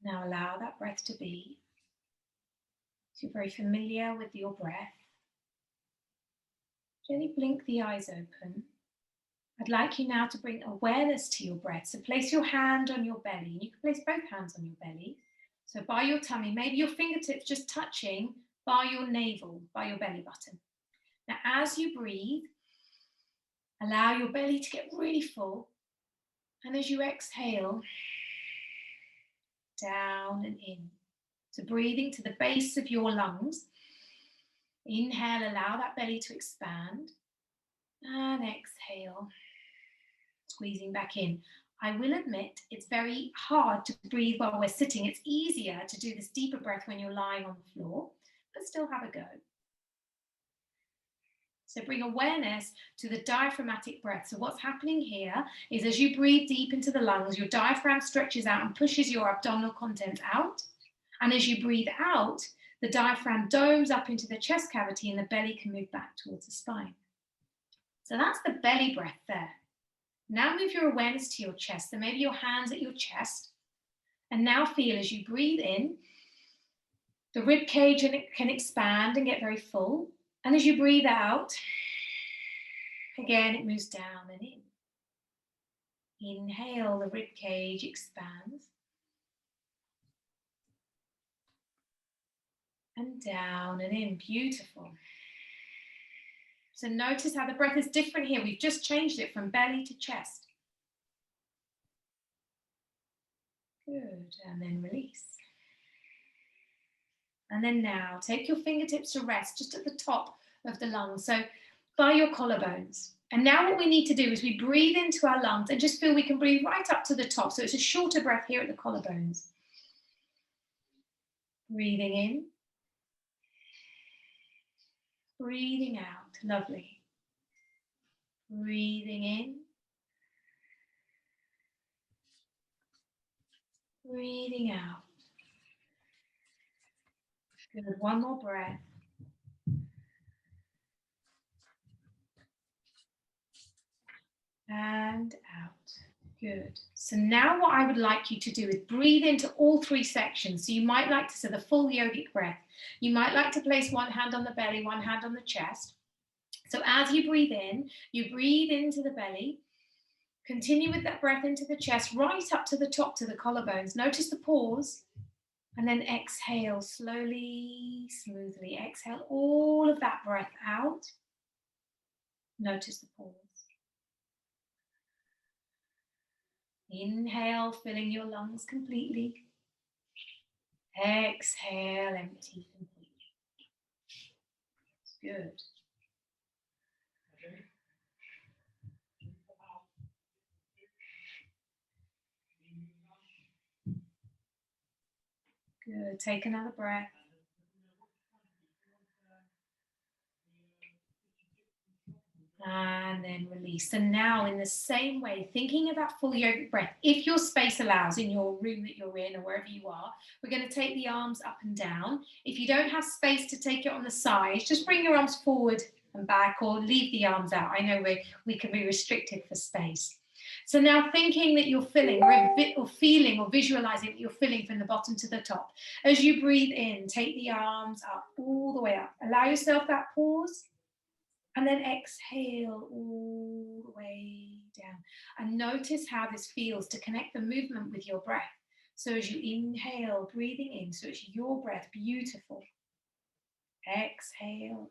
Now allow that breath to be. So you're very familiar with your breath. Gently blink the eyes open. I'd like you now to bring awareness to your breath. So place your hand on your belly. You can place both hands on your belly. So by your tummy, maybe your fingertips just touching by your navel, by your belly button. Now as you breathe, allow your belly to get really full. And as you exhale, down and in. So breathing to the base of your lungs. Inhale, allow that belly to expand. And exhale, squeezing back in. I will admit it's very hard to breathe while we're sitting. It's easier to do this deeper breath when you're lying on the floor, but still have a go. So bring awareness to the diaphragmatic breath. So what's happening here is as you breathe deep into the lungs, your diaphragm stretches out and pushes your abdominal contents out. And as you breathe out, the diaphragm domes up into the chest cavity and the belly can move back towards the spine. So that's the belly breath there. Now move your awareness to your chest. So maybe your hands at your chest. And now feel as you breathe in, the rib cage can expand and get very full. And as you breathe out, again, it moves down and in. Inhale, the rib cage expands. And down and in, beautiful. So notice how the breath is different here. We've just changed it from belly to chest. Good, and then release. And then now, take your fingertips to rest just at the top of the lungs, so by your collarbones. And now what we need to do is we breathe into our lungs and just feel we can breathe right up to the top. So it's a shorter breath here at the collarbones. Breathing in. Breathing out, lovely. Breathing in. Breathing out. Good, one more breath. And out. Good. So now what I would like you to do is breathe into all 3 sections. So you might like to, so the full yogic breath. You might like to place one hand on the belly, one hand on the chest. So as you breathe in, you breathe into the belly. Continue with that breath into the chest, right up to the top, to the collarbones. Notice the pause. And then exhale slowly, smoothly. Exhale all of that breath out. Notice the pause. Inhale, filling your lungs completely. Exhale, empty completely. It's good. Good. Take another breath. And then release. So now in the same way, thinking of that full yogic breath, if your space allows in your room that you're in or wherever you are, we're going to take the arms up and down. If you don't have space to take it on the sides, just bring your arms forward and back or leave the arms out. I know we can be restricted for space. So now thinking that you're filling or feeling or visualizing that you're filling from the bottom to the top. As you breathe in, take the arms up all the way up. Allow yourself that pause. And then exhale all the way down. And notice how this feels to connect the movement with your breath. So as you inhale, breathing in, so it's your breath, beautiful. Exhale.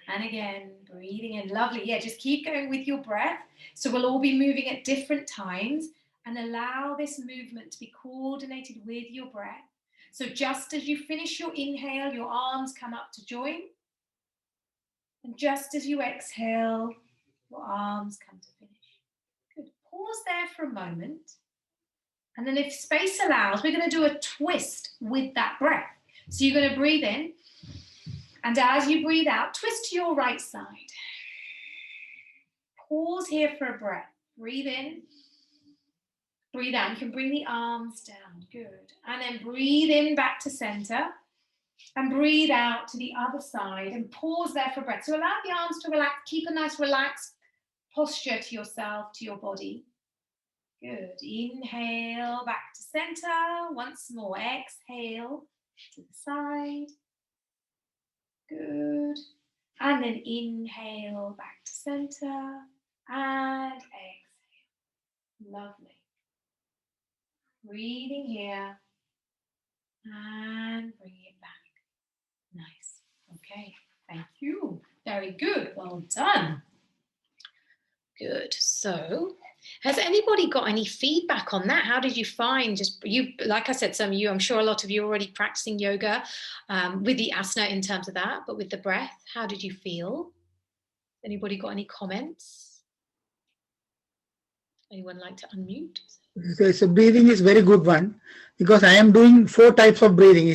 And again, breathing in. Lovely. Yeah, just keep going with your breath. So we'll all be moving at different times, and allow this movement to be coordinated with your breath. So just as you finish your inhale, your arms come up to join. And just as you exhale, your arms come to finish. Good. Pause there for a moment. And then if space allows, we're going to do a twist with that breath. So you're going to breathe in. And as you breathe out, twist to your right side. Pause here for a breath. Breathe in. Breathe out. You can bring the arms down. Good. And then breathe in back to center. And breathe out to the other side. And pause there for a breath. So allow the arms to relax. Keep a nice relaxed posture to yourself, to your body. Good. Inhale back to center. Once more. Exhale to the side. Good. And then inhale back to center. And exhale. Lovely. Breathing here. And bring it back. Nice. Okay. Thank you. Very good. Well done. Good. So, has anybody got any feedback on that? How did you find, just you, like I said, some of you, I'm sure a lot of you are already practicing yoga with the asana in terms of that, but with the breath, how did you feel? Anybody got any comments? Anyone like to unmute? So breathing is very good one, because I am doing 4 types of breathing.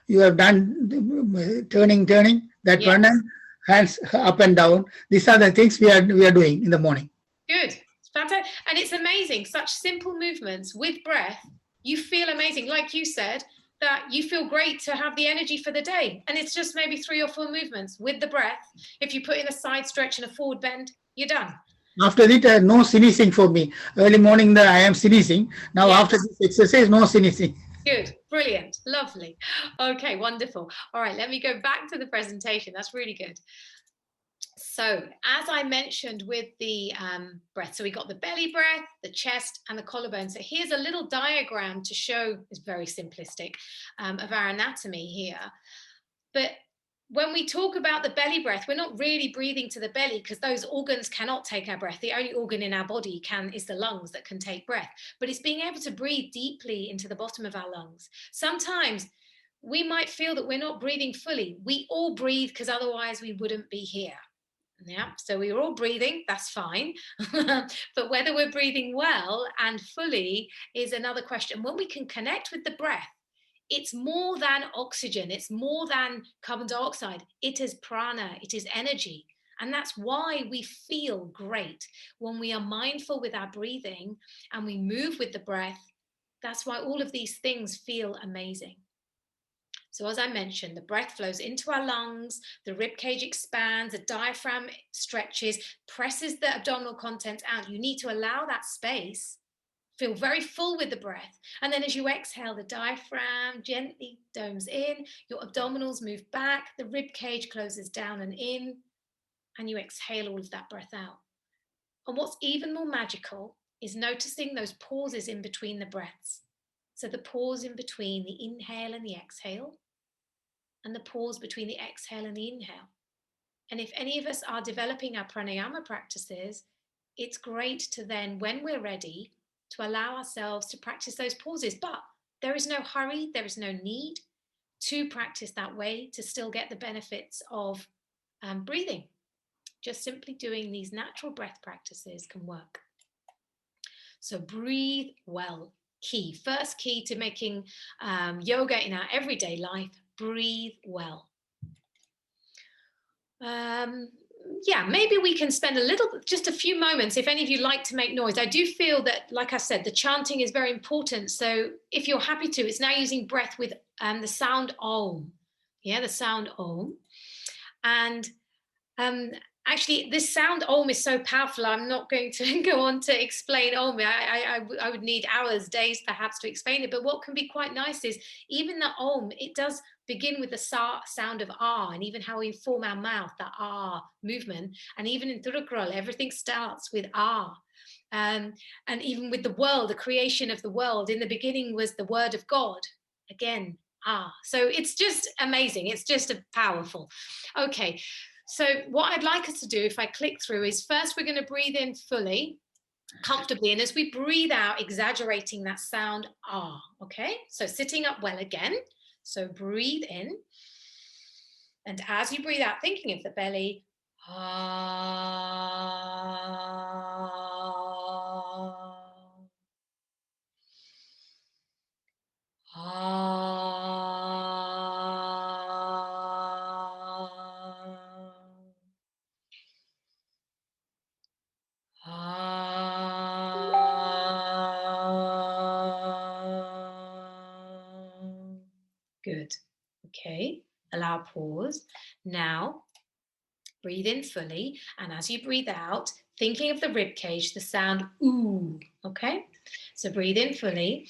You have done turning, that one, and hands up and down. These are the things we are doing in the morning. Good. It's fantastic. And it's amazing. Such simple movements with breath. You feel amazing. Like you said, that you feel great to have the energy for the day. And it's just maybe 3 or 4 movements with the breath. If you put in a side stretch and a forward bend, you're done. After that, no sneezing for me. Early morning, I am sneezing. Now, after this exercise, no sneezing. Good. Brilliant. Lovely. Okay, wonderful. All right, let me go back to the presentation. That's really good. So, as I mentioned with the breath, so we got the belly breath, the chest, and the collarbone. So here's a little diagram to show, it's very simplistic, of our anatomy here. But when we talk about the belly breath, we're not really breathing to the belly, because those organs cannot take our breath. The only organ in our body is the lungs that can take breath. But it's being able to breathe deeply into the bottom of our lungs. Sometimes we might feel that we're not breathing fully. We all breathe because otherwise we wouldn't be here. Yeah, so we're all breathing, that's fine. But whether we're breathing well and fully is another question. When we can connect with the breath, it's more than oxygen, it's more than carbon dioxide. It is prana, it is energy. And that's why we feel great when we are mindful with our breathing and we move with the breath. That's why all of these things feel amazing. So as I mentioned, the breath flows into our lungs, the rib cage expands, the diaphragm stretches, presses the abdominal contents out. You need to allow that space, feel very full with the breath. And then as you exhale, the diaphragm gently domes in, your abdominals move back, the rib cage closes down and in, and you exhale all of that breath out. And what's even more magical is noticing those pauses in between the breaths. So the pause in between the inhale and the exhale, and the pause between the exhale and the inhale. And if any of us are developing our pranayama practices, it's great to then, when we're ready, to allow ourselves to practice those pauses. But there is no hurry, there is no need to practice that way to still get the benefits of breathing. Just simply doing these natural breath practices can work. So breathe well. Key. First key to making yoga in our everyday life, breathe well. Yeah, maybe we can spend just a few moments, if any of you like to make noise. I do feel that, like I said, the chanting is very important. So if you're happy to, it's now using breath with the sound Om. Yeah, the sound Om. And actually, this sound Om is so powerful, I'm not going to go on to explain Om. I would need hours, days perhaps to explain it. But what can be quite nice is even the Om, it does begin with the sound of Ah, and even how we form our mouth, the Ah movement. And even in Thirukkural, everything starts with Ah. And even with the world, the creation of the world, in the beginning was the word of God. Again, Ah. So it's just amazing. It's just powerful. Okay. So what I'd like us to do, if I click through, is first we're going to breathe in fully, comfortably, and as we breathe out, exaggerating that sound ah. Okay, so sitting up well again. So breathe in, and as you breathe out, thinking of the belly, Good. Okay, allow pause. Now, breathe in fully, and as you breathe out, thinking of the rib cage, the sound ooh. Okay, so breathe in fully.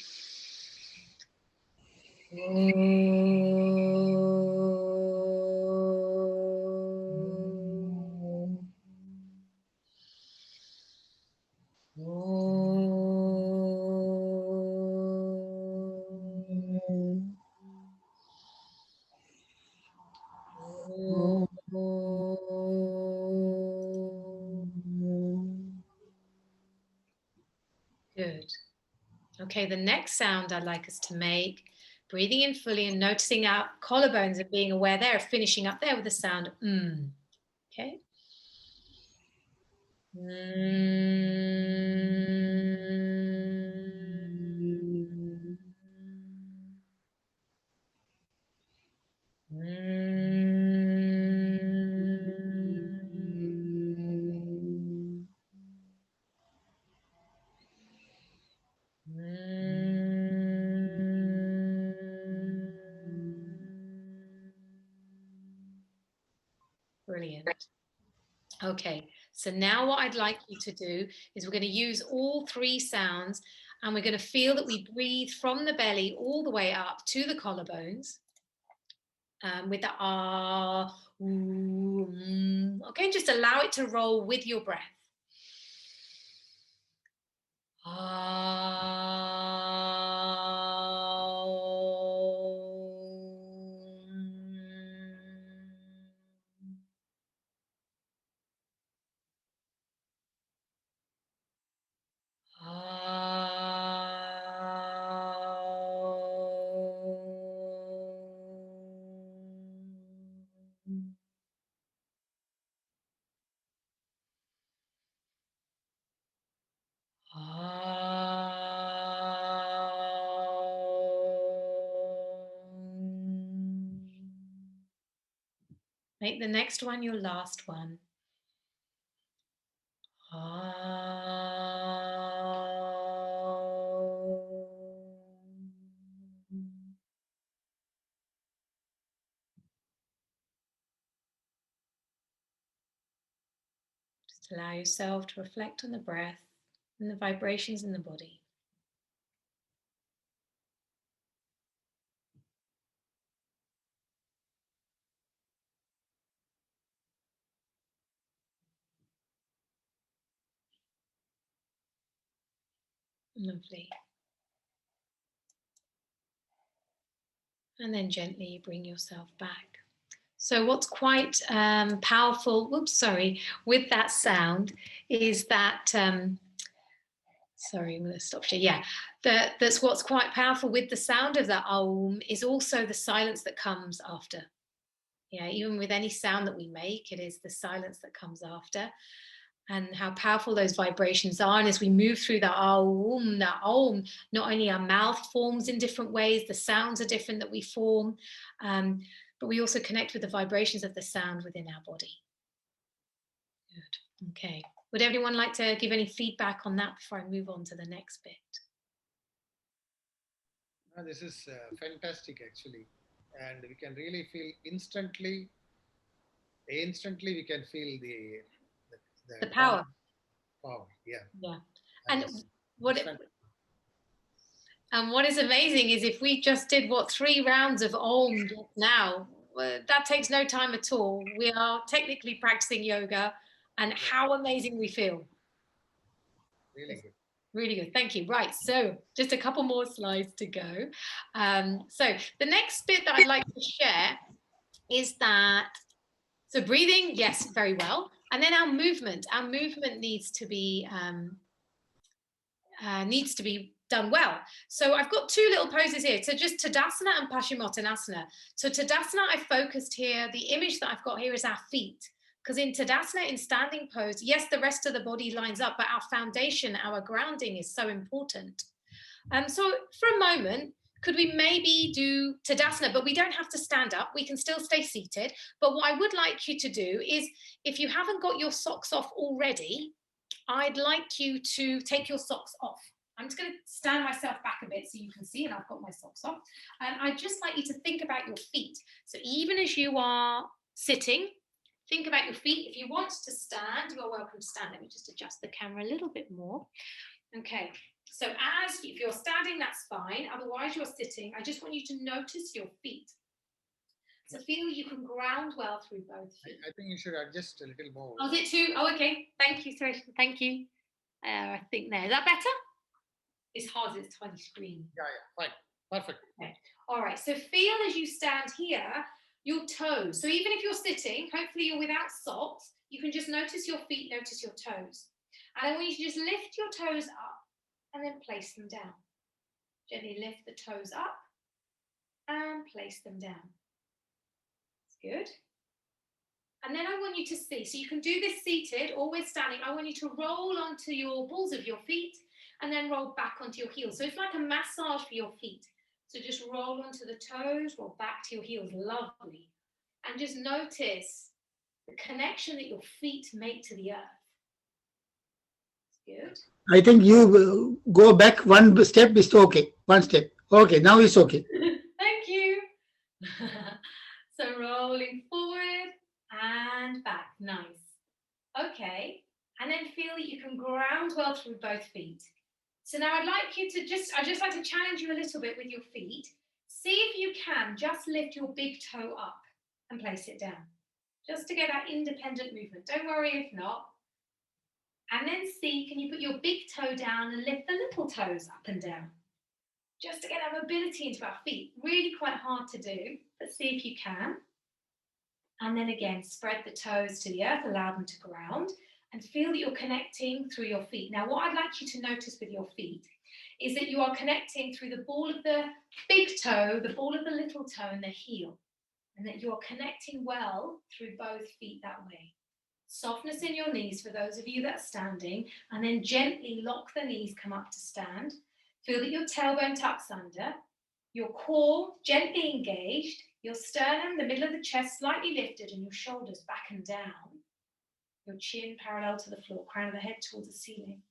Good. Okay, the next sound I'd like us to make, breathing in fully and noticing our collarbones and being aware there, finishing up there with the sound Okay. Brilliant. Okay, so now what I'd like you to do is we're going to use all three sounds, and we're going to feel that we breathe from the belly all the way up to the collarbones with the ah, ooh, okay, just allow it to roll with your breath. Make the next one your last one. Just allow yourself to reflect on the breath and the vibrations in the body. Lovely. And then gently bring yourself back. So what's quite powerful, with that sound is that, sorry, I'm going to stop here. Yeah, that's what's quite powerful with the sound of the Aum is also the silence that comes after. Yeah, even with any sound that we make, it is the silence that comes after. And how powerful those vibrations are. And as we move through the Aum, not only our mouth forms in different ways, the sounds are different that we form, but we also connect with the vibrations of the sound within our body. Good. Okay. Would everyone like to give any feedback on that before I move on to the next bit? No, this is fantastic, actually. And we can really feel instantly we can feel the power. Power, yeah. Yeah. And what is amazing is if we just did 3 rounds of Om now, that takes no time at all. We are technically practicing yoga, and how amazing we feel. Really good. Really good. Thank you. Right. So just a couple more slides to go. So the next bit that I'd like to share is that So breathing, yes, very well. And then our movement needs to be done well. So I've got two little poses here. So just Tadasana and Pashimotanasana. So Tadasana, I focused here. The image that I've got here is our feet. Because in Tadasana, in standing pose, yes, the rest of the body lines up, but our foundation, our grounding is so important. So for a moment, could we maybe do Tadasana, but we don't have to stand up. We can still stay seated. But what I would like you to do is, if you haven't got your socks off already, I'd like you to take your socks off. I'm just going to stand myself back a bit so you can see, and I've got my socks off. And I'd just like you to think about your feet. So even as you are sitting, think about your feet. If you want to stand, you are welcome to stand. Let me just adjust the camera a little bit more. Okay, so if you're standing, that's fine. Otherwise, you're sitting. I just want you to notice your feet. So feel you can ground well through both feet. I think you should adjust a little more. Oh, is it too? Oh, okay. Thank you, Suresh. Thank you. I think there. Is that better? It's hard, it's a tiny screen. Yeah, fine. Perfect. Okay. All right, so feel as you stand here, your toes. So even if you're sitting, hopefully you're without socks, you can just notice your feet, notice your toes. And I want you to just lift your toes up and then place them down. Gently lift the toes up and place them down. That's good. And then I want you to see, so you can do this seated, always standing. I want you to roll onto your balls of your feet and then roll back onto your heels. So it's like a massage for your feet. So just roll onto the toes, roll back to your heels. Lovely. And just notice the connection that your feet make to the earth. Good. I think you go back one step, it's okay. One step. Okay, now it's okay. Thank you. So rolling forward and back. Nice. Okay. And then feel that you can ground well through both feet. So now I'd like you to I'd just like to challenge you a little bit with your feet. See if you can just lift your big toe up and place it down. Just to get that independent movement. Don't worry if not. And then see, can you put your big toe down and lift the little toes up and down? Just to get that mobility into our feet. Really quite hard to do, but see if you can. And then again, spread the toes to the earth, allow them to ground. And feel that you're connecting through your feet. Now, what I'd like you to notice with your feet is that you are connecting through the ball of the big toe, the ball of the little toe, and the heel. And that you're connecting well through both feet that way. Softness in your knees for those of you that are standing, and then gently lock the knees, come up to stand. Feel that your tailbone tucks under, your core gently engaged, your sternum, the middle of the chest slightly lifted, and your shoulders back and down. Your chin parallel to the floor, crown of the head towards the ceiling.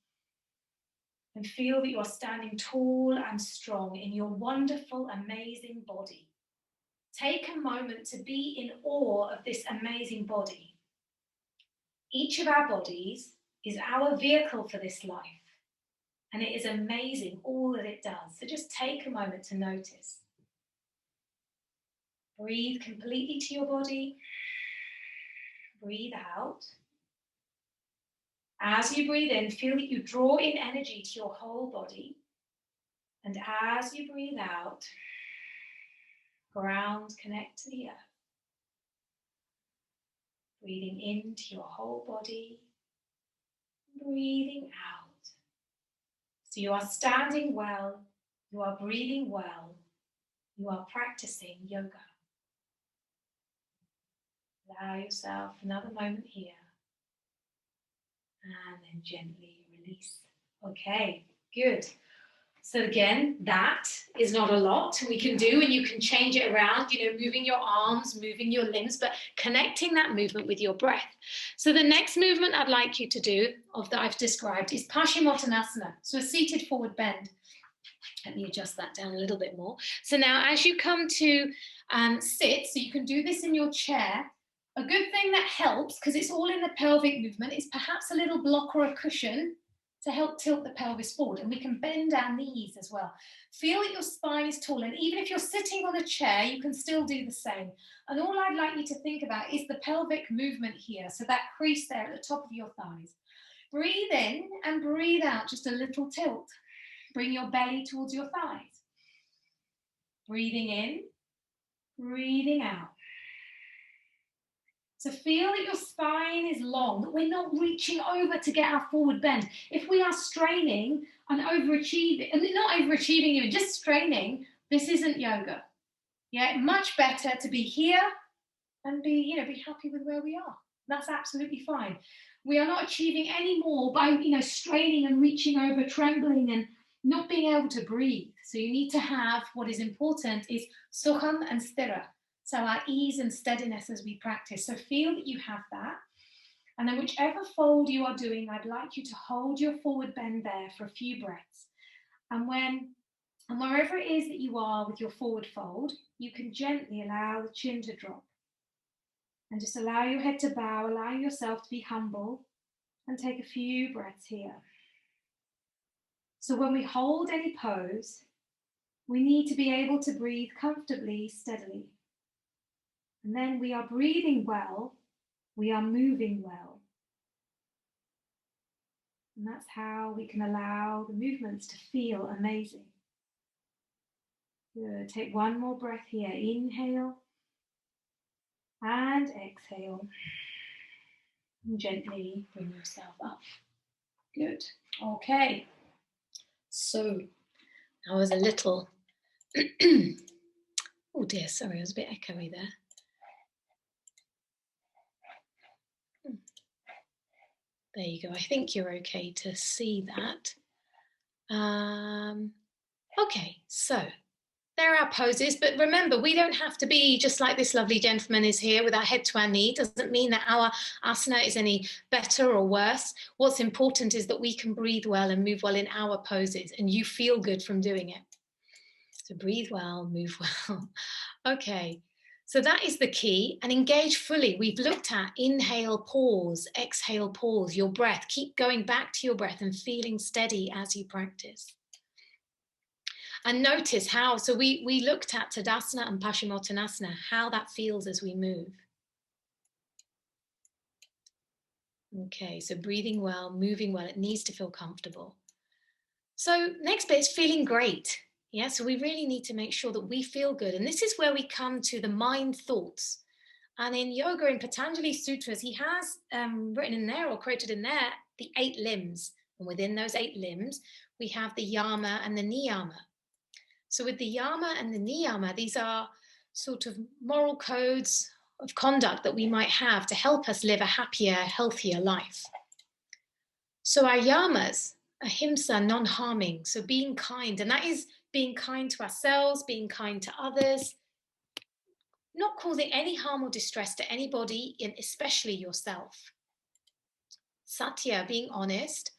And feel that you are standing tall and strong in your wonderful, amazing body. Take a moment to be in awe of this amazing body. Each of our bodies is our vehicle for this life. And it is amazing all that it does. So just take a moment to notice. Breathe completely to your body. Breathe out. As you breathe in, feel that you draw in energy to your whole body. And as you breathe out, ground, connect to the earth. Breathing into your whole body. Breathing out. So you are standing well, you are breathing well, you are practicing yoga. Allow yourself another moment here. And then gently release. Okay, good. So again, that is not a lot we can do, and you can change it around, moving your arms, moving your limbs, but connecting that movement with your breath. So the next movement I'd like you to do, that I've described, is Pashimotanasana. So a seated forward bend. Let me adjust that down a little bit more. So now as you come to sit, so you can do this in your chair. A good thing that helps, because it's all in the pelvic movement, is perhaps a little block or a cushion to help tilt the pelvis forward. And we can bend our knees as well. Feel that your spine is tall. And even if you're sitting on a chair, you can still do the same. And all I'd like you to think about is the pelvic movement here. So that crease there at the top of your thighs. Breathe in and breathe out, just a little tilt. Bring your belly towards your thighs. Breathing in, breathing out. So feel that your spine is long, that we're not reaching over to get our forward bend. If we are straining and overachieving, and not overachieving even, just straining, this isn't yoga. Yeah, much better to be here and be happy with where we are. That's absolutely fine. We are not achieving any more by, straining and reaching over, trembling and not being able to breathe. So you need to have, what is important is sukham and sthira. So our ease and steadiness as we practice. So feel that you have that. And then whichever fold you are doing, I'd like you to hold your forward bend there for a few breaths. And wherever it is that you are with your forward fold, you can gently allow the chin to drop. And just allow your head to bow, allowing yourself to be humble, and take a few breaths here. So when we hold any pose, we need to be able to breathe comfortably, steadily. And then we are breathing well, we are moving well. And that's how we can allow the movements to feel amazing. Good. Take one more breath here. Inhale and exhale. And gently bring yourself up. Good. Okay. So that was a little, oh dear, sorry, I was a bit echoey there. There you go. I think you're okay to see that. Okay, so there are our poses, but remember, we don't have to be just like this lovely gentleman is here with our head to our knee. Doesn't mean that our asana is any better or worse. What's important is that we can breathe well and move well in our poses, and you feel good from doing it. So breathe well, move well. Okay, so that is the key, and engage fully. We've looked at inhale, pause, exhale, pause, your breath. Keep going back to your breath and feeling steady as you practice. And notice how, so we looked at Tadasana and Pashimotanasana, how that feels as we move. Okay, so breathing well, moving well, it needs to feel comfortable. So next bit is feeling great. Yeah, so we really need to make sure that we feel good. And this is where we come to the mind thoughts. And in yoga, in Patanjali Sutras, he has written in there or quoted in there the 8 limbs. And within those 8 limbs, we have the yama and the niyama. So with the yama and the niyama, these are sort of moral codes of conduct that we might have to help us live a happier, healthier life. So our yamas, ahimsa, non-harming, so being kind, and that is being kind to ourselves, being kind to others, not causing any harm or distress to anybody, and especially yourself. Satya, being honest.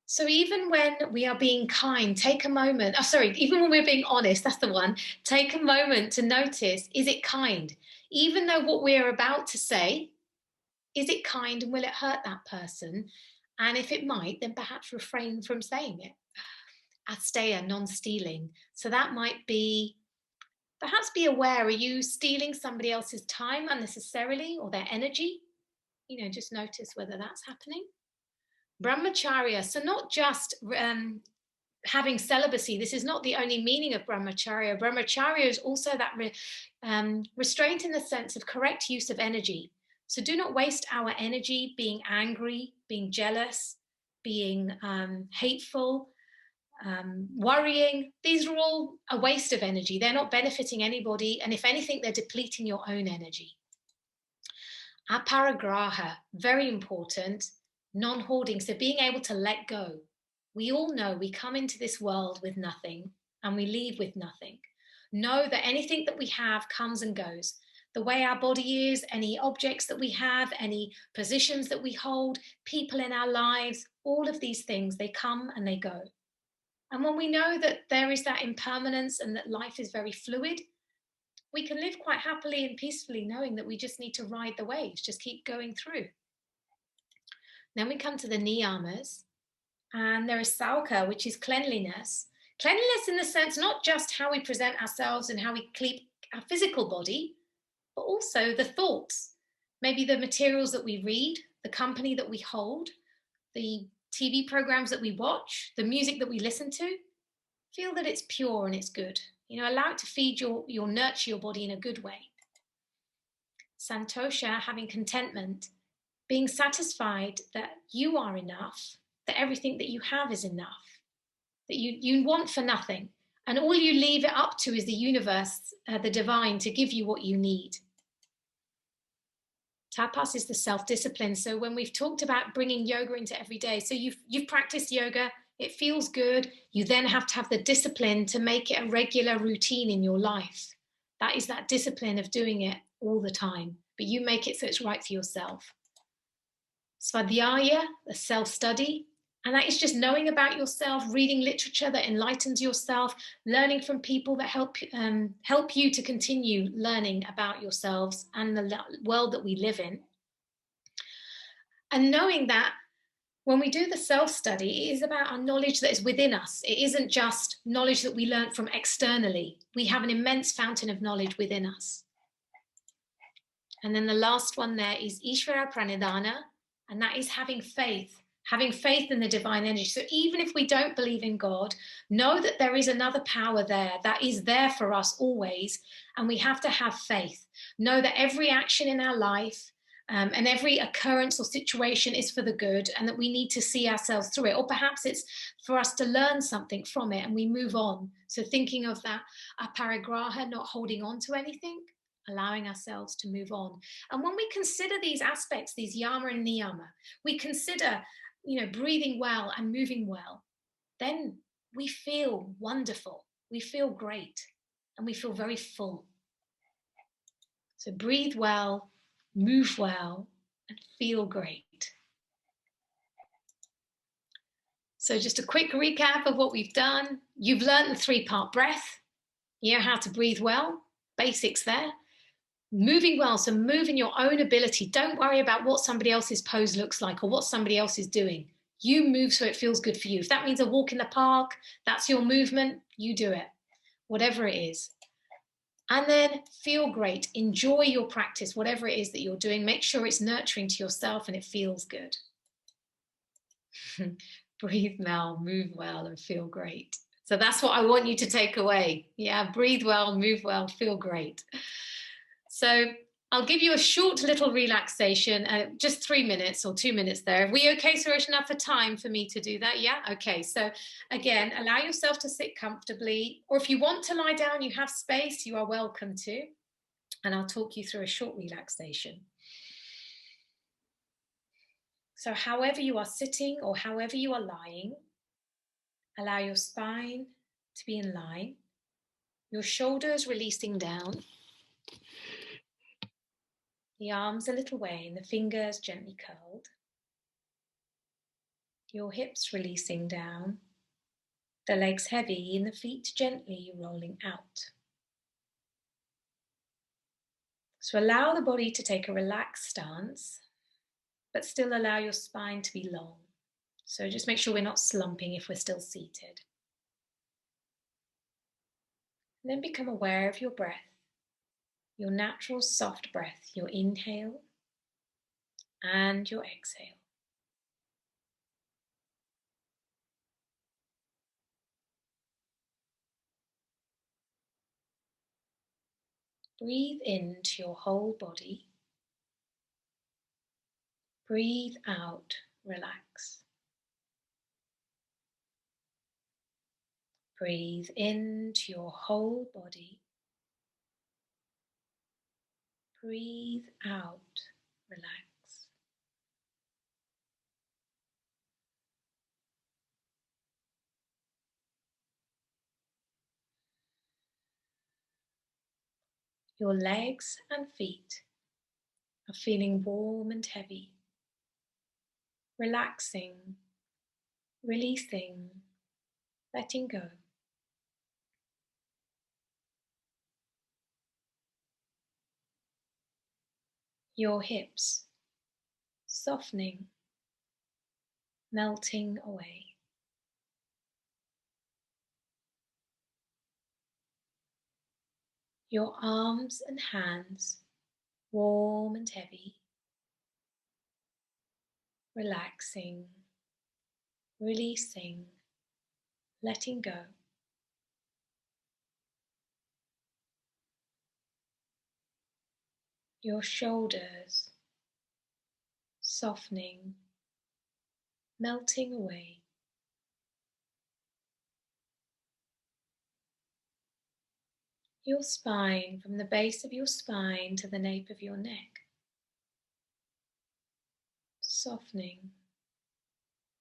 So even when we are being kind, take a moment, even when we're being honest, that's the one, take a moment to notice, is it kind? Even though what we're about to say, is it kind and will it hurt that person? And if it might, then perhaps refrain from saying it. Asteya, non-stealing. So that might be, perhaps be aware, are you stealing somebody else's time unnecessarily or their energy? Just notice whether that's happening. Brahmacharya, so not just having celibacy. This is not the only meaning of brahmacharya. Brahmacharya is also that restraint in the sense of correct use of energy. So do not waste our energy being angry, being jealous, being hateful, worrying. These are all a waste of energy. They're not benefiting anybody. And if anything, they're depleting your own energy. Aparigraha, very important. Non-hoarding, so being able to let go. We all know we come into this world with nothing and we leave with nothing. Know that anything that we have comes and goes. The way our body is, any objects that we have, any positions that we hold, people in our lives, all of these things, they come and they go. And when we know that there is that impermanence and that life is very fluid, we can live quite happily and peacefully knowing that we just need to ride the waves, just keep going through. Then we come to the niyamas, and there is sauka, which is cleanliness. Cleanliness in the sense, not just how we present ourselves and how we keep our physical body, but also the thoughts, maybe the materials that we read, the company that we hold, the TV programs that we watch, the music that we listen to. Feel that it's pure and it's good. Allow it to feed nurture your body in a good way. Santosha, having contentment, being satisfied that you are enough, that everything that you have is enough, that you want for nothing. And all you leave it up to is the universe, the divine, to give you what you need. Tapas is the self-discipline. So when we've talked about bringing yoga into every day, so you've practiced yoga, it feels good. You then have to have the discipline to make it a regular routine in your life. That is that discipline of doing it all the time, but you make it so it's right for yourself. Svadhyaya, the self-study, and that is just knowing about yourself, reading literature that enlightens yourself, learning from people that help you to continue learning about yourselves and the world that we live in. And knowing that when we do the self-study, it is about our knowledge that is within us. It isn't just knowledge that we learn from externally. We have an immense fountain of knowledge within us. And then the last one there is Ishvara Pranidhana, and that is having faith in the divine energy. So even if we don't believe in God, know that there is another power there that is there for us always, and we have to have faith. Know that every action in our life and every occurrence or situation is for the good, and that we need to see ourselves through it, or perhaps it's for us to learn something from it and we move on. So thinking of that aparigraha, not holding on to anything, allowing ourselves to move on. And when we consider these aspects, these yama and niyama, we consider, breathing well and moving well, then we feel wonderful, we feel great, and we feel very full. So breathe well, move well, and feel great. So just a quick recap of what we've done. You've learned the 3-part breath. You know how to breathe well, basics there. Moving well, so move in your own ability. Don't worry about what somebody else's pose looks like or what somebody else is doing. You move so it feels good for you. If that means a walk in the park, that's your movement, you do it, whatever it is. And then feel great. Enjoy your practice, whatever it is that you're doing. Make sure it's nurturing to yourself and it feels good. Breathe well, move well, and feel great. So that's what I want you to take away. Yeah, breathe well, move well, feel great. So I'll give you a short little relaxation, just 3 minutes or 2 minutes there. Are we okay, Suroshna, for time for me to do that? Yeah? Okay, so again, allow yourself to sit comfortably, or if you want to lie down, you have space, you are welcome to. And I'll talk you through a short relaxation. So however you are sitting or however you are lying, allow your spine to be in line, your shoulders releasing down, the arms a little way and the fingers gently curled, your hips releasing down, the legs heavy and the feet gently rolling out. So allow the body to take a relaxed stance, but still allow your spine to be long. So just make sure we're not slumping if we're still seated. And then become aware of your breath, your natural soft breath, your inhale and your exhale. Breathe into your whole body. Breathe out, relax. Breathe into your whole body. Breathe out, relax. Your legs and feet are feeling warm and heavy, relaxing, releasing, letting go. Your hips softening, melting away. Your arms and hands warm and heavy, relaxing, releasing, letting go. your shoulders softening, melting away. Your spine, from the base of your spine to the nape of your neck, softening,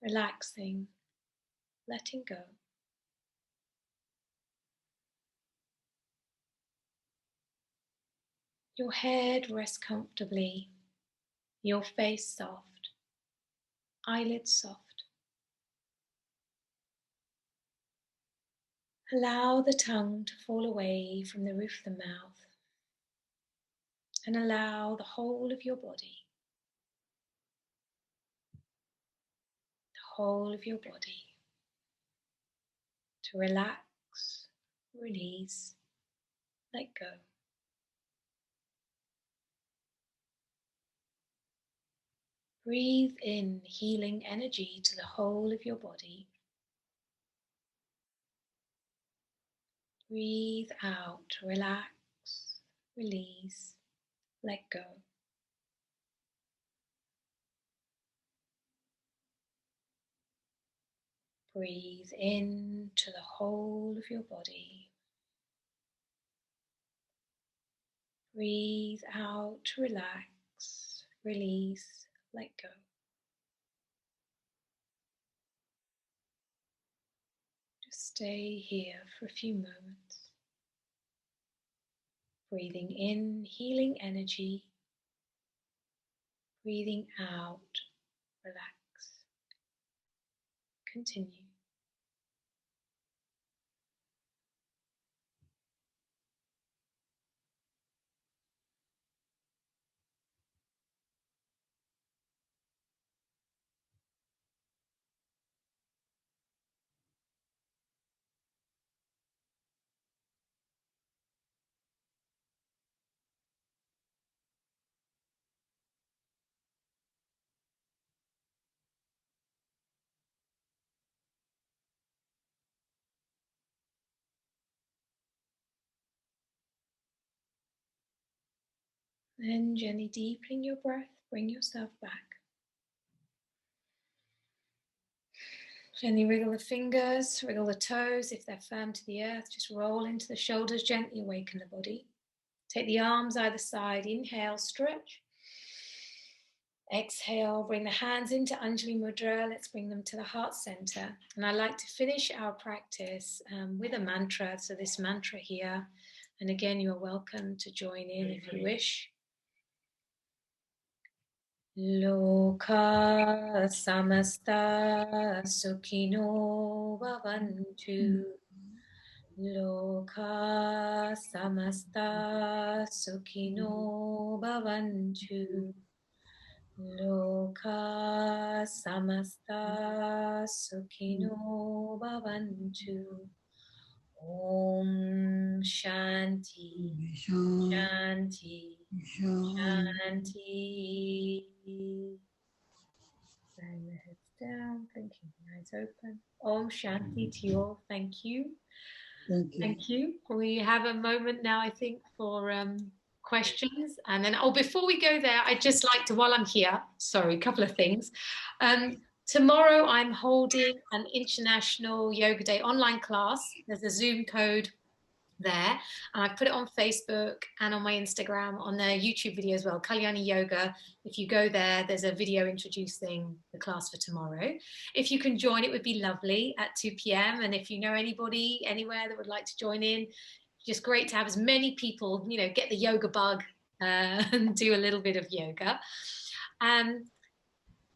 relaxing, letting go. Your head rests comfortably, your face soft, eyelids soft. Allow the tongue to fall away from the roof of the mouth and allow the whole of your body, to relax, release, let go. Breathe in healing energy to the whole of your body. Breathe out, relax, release, let go. Breathe in to the whole of your body. Breathe out, relax, release, let go. Just stay here for a few moments. Breathing in healing energy. Breathing out, relax. Continue. Then gently deepening your breath, bring yourself back. Gently wriggle the fingers, wriggle the toes if they're firm to the earth. Just roll into the shoulders, gently awaken the body. Take the arms either side, inhale, stretch. Exhale, bring the hands into Anjali Mudra. Let's bring them to the heart center. And I like to finish our practice with a mantra. So this mantra here, and again, you're welcome to join in if you wish. Loka samasta sukhino bhavantu. Loka samasta sukhino bhavantu. Loka samasta sukhino bhavantu. Om Shanti, Shanti, Shanti. Bring the heads down, blinking the eyes open. Om Shanti to you all. Thank you. Thank you. We have a moment now, I think, for questions. And then, before we go there, I'd just like to, while I'm here, sorry, a couple of things. Tomorrow I'm holding an International Yoga Day online class. There's a Zoom code there, and I've put it on Facebook and on my Instagram, on the YouTube video as well, Kalyani Yoga. If you go there, there's a video introducing the class for tomorrow. If you can join, it would be lovely at 2 p.m. And if you know anybody anywhere that would like to join in, just great to have as many people, you know, get the yoga bug and do a little bit of yoga.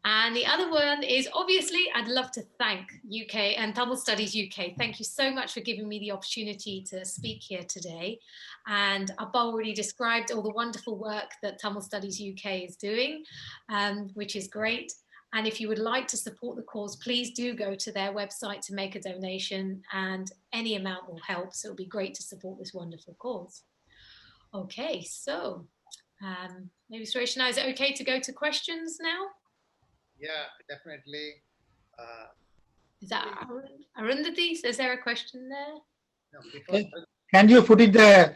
And the other one is, obviously, I'd love to thank UK and Tamil Studies UK. Thank you so much for giving me the opportunity to speak here today. And Abba already described all the wonderful work that Tamil Studies UK is doing, which is great. And if you would like to support the cause, please do go to their website to make a donation, and any amount will help. So it'll be great to support this wonderful cause. Okay, so maybe Sureshna, is it okay to go to questions now? Yeah, definitely. Is that Arundhati? Is there a question there? No, before Can you put it the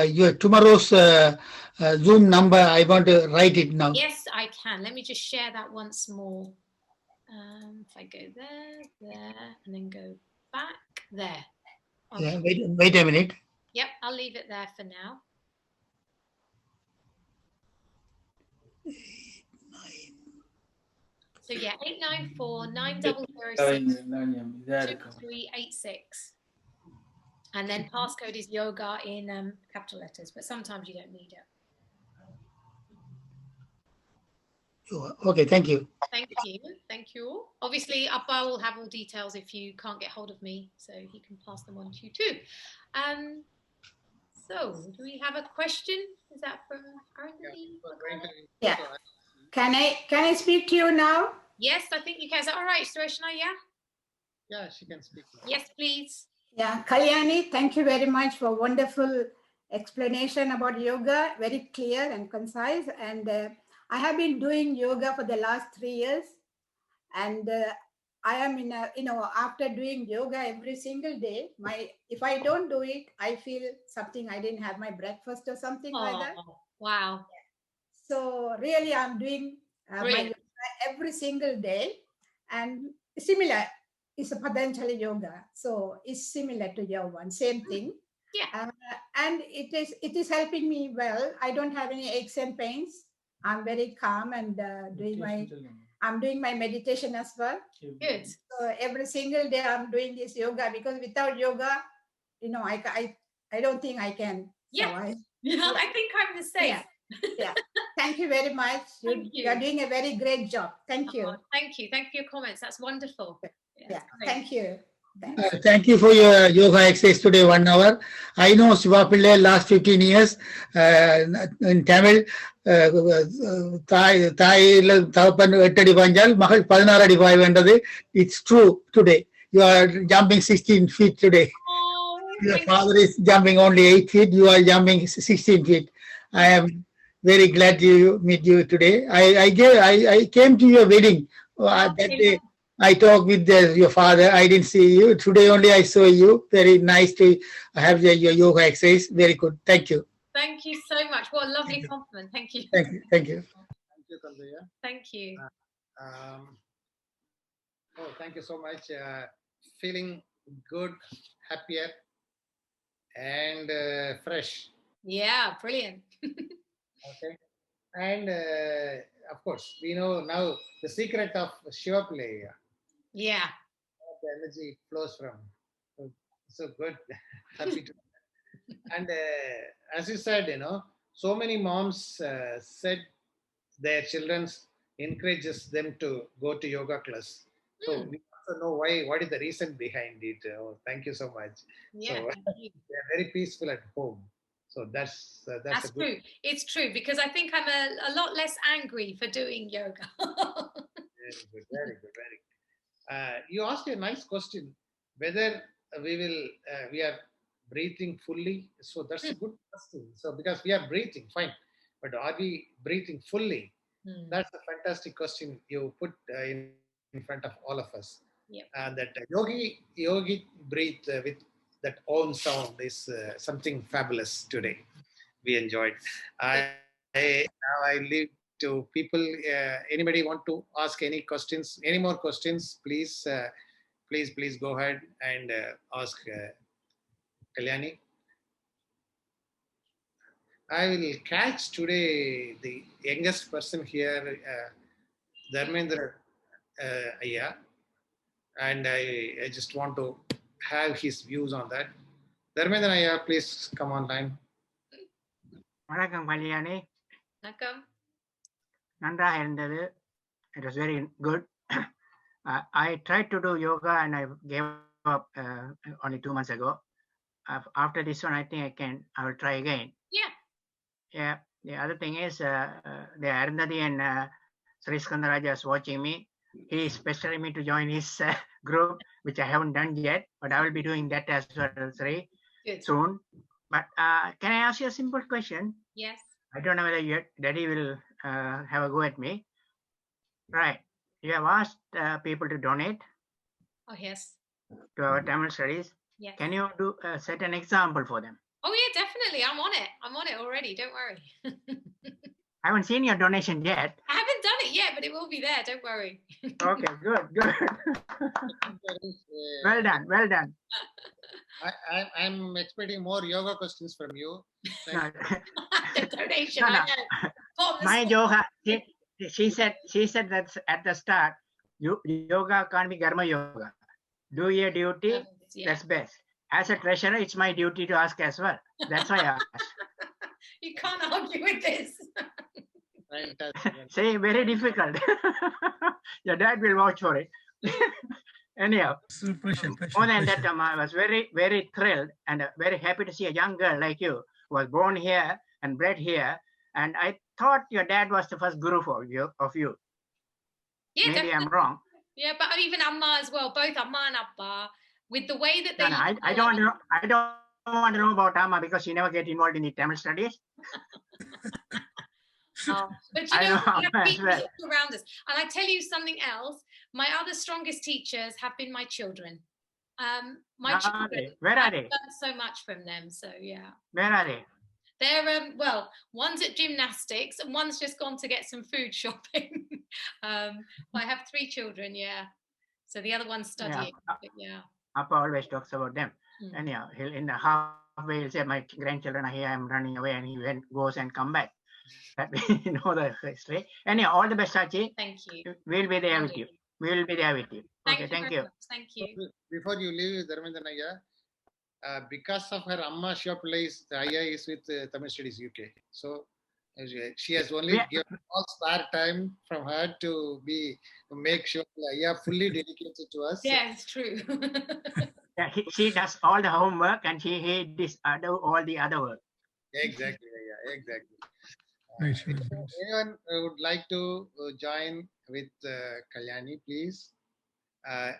your tomorrow's Zoom number? I want to write it now. Yes, I can. Let me just share that once more. If I go there, and then go back there. Okay. Yeah, wait a minute. Yep, I'll leave it there for now. So yeah, 894-9006-2386. And then passcode is yoga in capital letters, but sometimes you don't need it. Okay, thank you. Thank you. Thank you. Obviously, Abba will have all details if you can't get hold of me, so he can pass them on to you too. So, do we have a question? Is that from Arundhati? Yeah. Can I speak to you now? Yes, I think you can. Is that all right, Sureshna? Yeah? Yeah, she can speak. Yes, please. Yeah, Kalyani, thank you very much for wonderful explanation about yoga, very clear and concise. And I have been doing yoga for the last 3 years. And I am in a, after doing yoga every single day, if I don't do it, I feel something, I didn't have my breakfast or something like that. Wow. So really I'm doing my yoga every single day, and similar is a Patanjali yoga. So it's similar to your one, same thing. Yeah. And it is helping me well. I don't have any aches and pains. I'm very calm and I'm doing my meditation as well. Good. So every single day I'm doing this yoga, because without yoga, I don't think I can survive. Yeah, I think I'm the same. Yeah. Thank you very much. You are doing a very great job. Thank you. Thank you. Thank you for your comments. That's wonderful. Yeah. Thank you. Thank you for your yoga exercise today, 1 hour. I know Shiva Pillai last 15 years in Tamil. It's true today. You are jumping 16 feet today. Your father is jumping only 8 feet. You are jumping 16 feet. I am very glad to meet you today. I came to your wedding that day. I talked with your father. I didn't see you. Today only I saw you. Very nice to have your yoga exercise. Very good. Thank you. Thank you so much. What a lovely compliment. Thank you. Thank you. Thank you. Thank you, Kaldeya. Thank you. Thank you so much. Feeling good, happier, and fresh. Yeah, brilliant. Okay. And of course, we know now the secret of Shiva Pillai. Yeah. The energy flows from. So good. Happy to. And as you said, so many moms said their children encourages them to go to yoga class. So we also know what is the reason behind it. Thank you so much. Yeah, so they are very peaceful at home. So that's true. It's true, because I think I'm a lot less angry for doing yoga. Very good, very good, very good. You asked a nice question whether we are breathing fully. So that's a good question. So because we are breathing, fine, but are we breathing fully? That's a fantastic question you put in front of all of us. Yep. And that yogic breath with that own sound is something fabulous today. We enjoyed. Now I leave to people. Anybody want to ask any questions? Any more questions? Please go ahead and ask Kalyani. I will catch today the youngest person here, Dharmendra Ayya, and I just want to have his views on that. Dharmendra Ayya, please come online. வணக்கம் கல்யாணி. வணக்கம். நன்றாக இருந்தது. It was very good. I tried to do yoga and I gave up only 2 months ago. After this one, I think I will try again. Yeah. The other thing is, the Arundhati and Sri Skandaraja is watching me. He is pestering me to join his group, which I haven't done yet, but I will be doing that as well, Sri, soon. But can I ask you a simple question? Yes. I don't know whether your daddy will have a go at me. Right. You have asked people to donate. Oh, yes. To our Tamil studies. Yes. Can you do set an example for them? Oh yeah, definitely. I'm on it already. Don't worry. I haven't seen your donation yet. I haven't done it yet, but it will be there. Don't worry. Okay, good. Well done, well done. I'm expecting more yoga questions from you. No, The donation. No, no. I know. Bottom my spot. yoga, she said that at the start, yoga can't be karma yoga. Do your duty, Yeah. that's best. As a treasurer, it's my duty to ask as well. That's why I asked. You can't argue with this. Fantastic. Say, very difficult. Your dad will vouch for it. Anyhow, Pressure. more than that, I was very, very thrilled and very happy to see a young girl like you who was born here and bred here. And I thought your dad was the first guru for you. Yeah, Maybe definitely. I'm wrong. Yeah, but even Amma as well, both Amma and Abba, with the way that they. No, I don't want to know. I don't want to know about Amma because she never get involved in the Tamil studies. But you I know, know we have Amma as people well. all around us. And I tell you something else. My other strongest teachers have been my children. My children. Where are they? I've learned so much from them. So yeah. Where are they? They're well, one's at gymnastics and one's just gone to get some food shopping. I have 3 children, yeah. So the other one's studying. But yeah. Appa always talks about them. Anyhow, he'll in the halfway he'll say, "My grandchildren are here. I'm running away," and he goes and come back. That we know the history. Anyhow, all the best, Sachi. Thank you. We'll be there with you. We'll be there with you. Okay, thank you. Thank you. Before you leave, Dharmendran Ayya, because of her Amma Shivappillai's, the Ayya is with TamilStudiesUK. So she has only given all spare time from her to make sure Ayya fully dedicated to us. Yeah, it's true. Yeah, she does all the homework and he does all the other work. Exactly, Ayya, exactly. Nice. Anyone would like to join with Kalyani, please?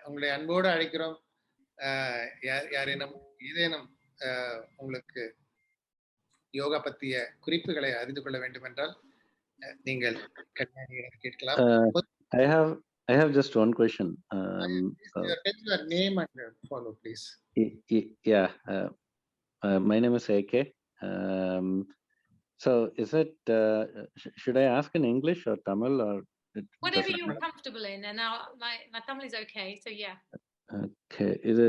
உங்களை அன்போடு அழைக்கிறோம். யாரேனும் ஏதேனும் உங்களுக்கு யோகா பற்றிய குறிப்புகளை அறிந்து கொள்ள வேண்டும் என்றால் நீங்கள் கல்யாணியிடம் கேட்கலாம். I have just one question. Tell your name and follow, please. Yeah, my name is AK. So is it should I ask in English or Tamil or whatever you're comfortable in? And now my Tamil is okay, so yeah. Okay, இது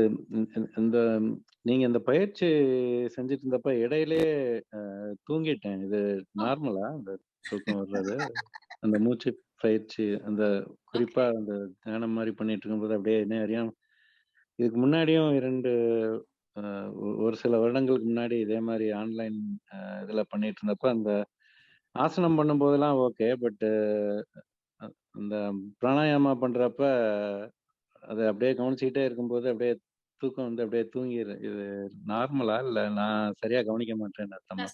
இந்த நீங்க இந்த பயிற்சி செஞ்சுட்டு இருந்தப்ப இடையிலே தூங்கிட்டேன். இது நார்மலா அந்த தூக்கம் வர்றது? அந்த மூச்சு பயிற்சி அந்த குறிப்பா அந்த தியானம் மாதிரி பண்ணிட்டு இருக்கும்போது அப்படியே என்ன அறியாம இதுக்கு முன்னாடியும் 2 ஒரு சில வருடங்களுக்கு முன்னாடி இதே மாதிரி ஆன்லைன் இதுல பண்ணிட்டு இருந்தப்ப அந்த ஆசனம் பண்ணும் போதெல்லாம் ஓகே, பட் அந்த பிராணாயாமா பண்றப்ப அதை அப்படியே கவனிச்சுக்கிட்டே இருக்கும்போது அப்படியே தூக்கம் வந்து அப்படியே தூங்கிடு. இது நார்மலா இல்ல நான் சரியா கவனிக்க மாட்டேன்னு அர்த்தமா?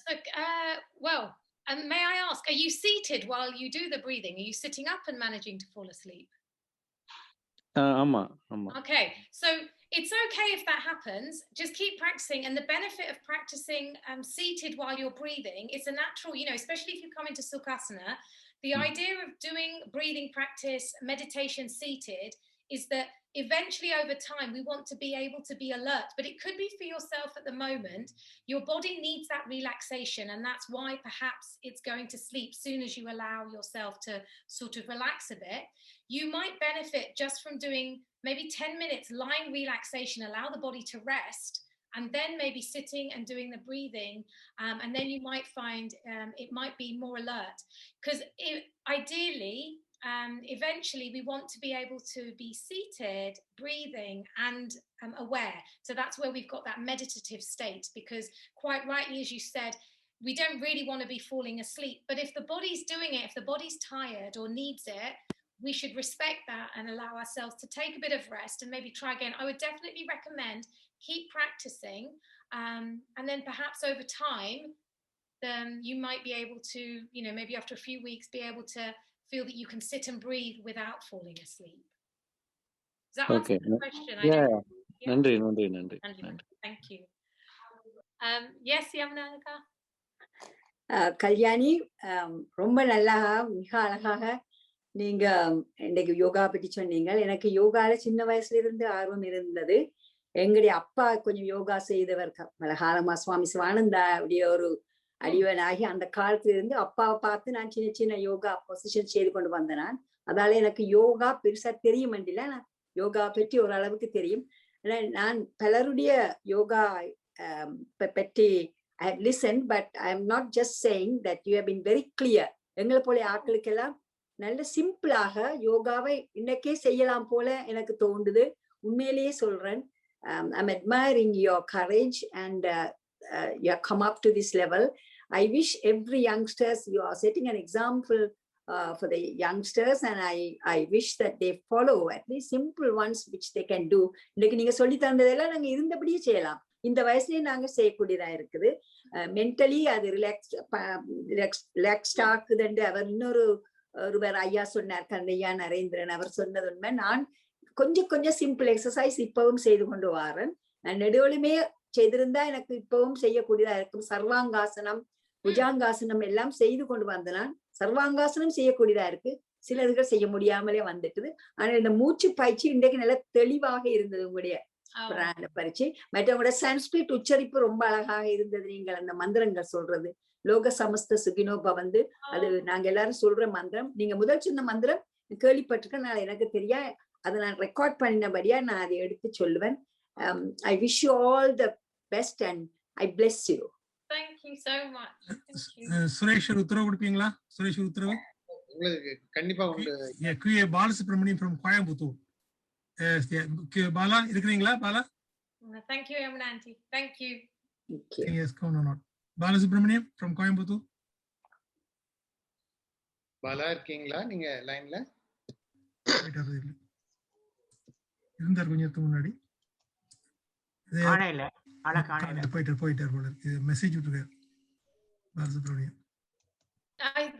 Well, and may I ask, are you seated while you do the breathing? Are you sitting up and managing to fall asleep? ஆமா. Okay, so it's okay if that happens. Just keep practicing, and the benefit of practicing seated while you're breathing, it's a natural, especially if you come into Sukhasana, the idea of doing breathing practice, meditation seated, is that eventually over time we want to be able to be alert, but it could be for yourself at the moment. Your body needs that relaxation, and that's why perhaps it's going to sleep soon as you allow yourself to sort of relax a bit. You might benefit just from doing maybe 10 minutes lying relaxation, allow the body to rest, and then maybe sitting and doing the breathing, and then you might find it might be more alert, because ideally eventually we want to be able to be seated, breathing and aware. So that's where we've got that meditative state, because quite rightly, as you said, we don't really want to be falling asleep. But if the body's doing it, if the body's tired or needs it, we should respect that and allow ourselves to take a bit of rest and maybe try again. I would definitely recommend keep practicing, and then perhaps over time then you might be able to, maybe after a few weeks, be able to feel that you can sit and breathe without falling asleep. Does that answer the question? Yeah. Nandri. Thank you. Yes, Yamunaka? Kalyani, ரொம்ப நல்லா மிக அழகாக நீங்க இன்னைக்கு யோகா பற்றி சொன்னீங்க. எனக்கு யோகால சின்ன வயசுல இருந்து ஆர்வம் இருந்தது. எங்களுடைய அப்பா கொஞ்சம் யோகா செய்தவர் பல காலமா சுவாமி சிவானந்தா அப்படிய ஒரு அடிவனாகி அந்த காலத்துல இருந்து அப்பாவை பார்த்து நான் சின்ன சின்ன யோகா பொசிஷன் செய்து கொண்டு வந்தேன். நான் அதால எனக்கு யோகா பெருசா தெரியும் இல்ல, நான் யோகா பற்றி ஓரளவுக்கு தெரியும். நான் பலருடைய யோகா பற்றி I have listened, but I am not just saying that you have been very clear. எங்களை போல ஆட்களுக்கெல்லாம் நல்ல சிம்பிளாக யோகாவை இன்னைக்கே செய்யலாம் போல எனக்கு தோன்றுது. உண்மையிலேயே சொல்றேன். I'm admiring your courage and you have come up to this level. I wish every youngsters, you are setting an example for the youngsters, and I wish that they follow at least simple ones which they can do. இன்னைக்கு நீங்க சொல்லி தந்ததெல்லாம் நாங்க இருந்தபடியே செய்யலாம். இந்த வயசுலயே நாங்க செய்யக்கூடியதா இருக்குது. மென்டலி அது ரிலாக்ஸ்ட் ஆக்குதுண்டு அவர் ஒருவர் ஐயா சொன்னார், கண்ணையா நரேந்திரன், அவர் சொன்னது உண்மை. நான் கொஞ்சம் சிம்பிள் எக்ஸசைஸ் இப்பவும் செய்து கொண்டு வரேன். நான் நெடுவலுமே செய்திருந்தா எனக்கு இப்பவும் செய்யக்கூடியதா இருக்கும். சர்வாங்காசனம், புஜாங்காசனம் எல்லாம் செய்து கொண்டு வந்த நான் சர்வாங்காசனம் செய்யக்கூடியதா இருக்கு. சிலர்கள் செய்ய முடியாமலே வந்துட்டுது. ஆனா இந்த மூச்சு பயிற்சி இன்றைக்கு நல்ல தெளிவாக இருந்தது. உங்களுடைய பரிச்சை மற்றவங்களோட சான்ஸ்கிரிட் உச்சரிப்பு ரொம்ப அழகாக இருந்தது. நீங்கள் அந்த மந்திரங்கள் சொல்றது லோக சமஸ்த சுகினோப வந்து அது நாங்க எல்லாரும் சொல்ற மந்திரம். நீங்க முதல் சொன்ன மந்திரம் கேள்விப்பட்டிருக்கேன், நான் எனக்கு தெரியா, அதை நான் ரெக்கார்ட் பண்ணினபடியா நான் அதை எடுத்து சொல்லுவேன். I wish you all the best and I bless you. Thank you so much. Suresh உத்தரவு கொடுப்பீங்களா? சுரேஷ் உத்தரவு உங்களுக்கு கண்டிப்பா உண்டு. QA Balasubramaniam from Coimbatore. பாலா இருக்கிறீங்களா? Bala. Thank you, Auntie. Thank you. Yes, come on. Balasubramaniam from Coimbatore. Bala இருக்கீங்களா நீங்க லைன்ல? இருந்தார் கொஞ்சத்துக்கு முன்னாடி. போயிட்டார் போல மெசேஜ் விட்டுருக்காரு Balasubramaniam.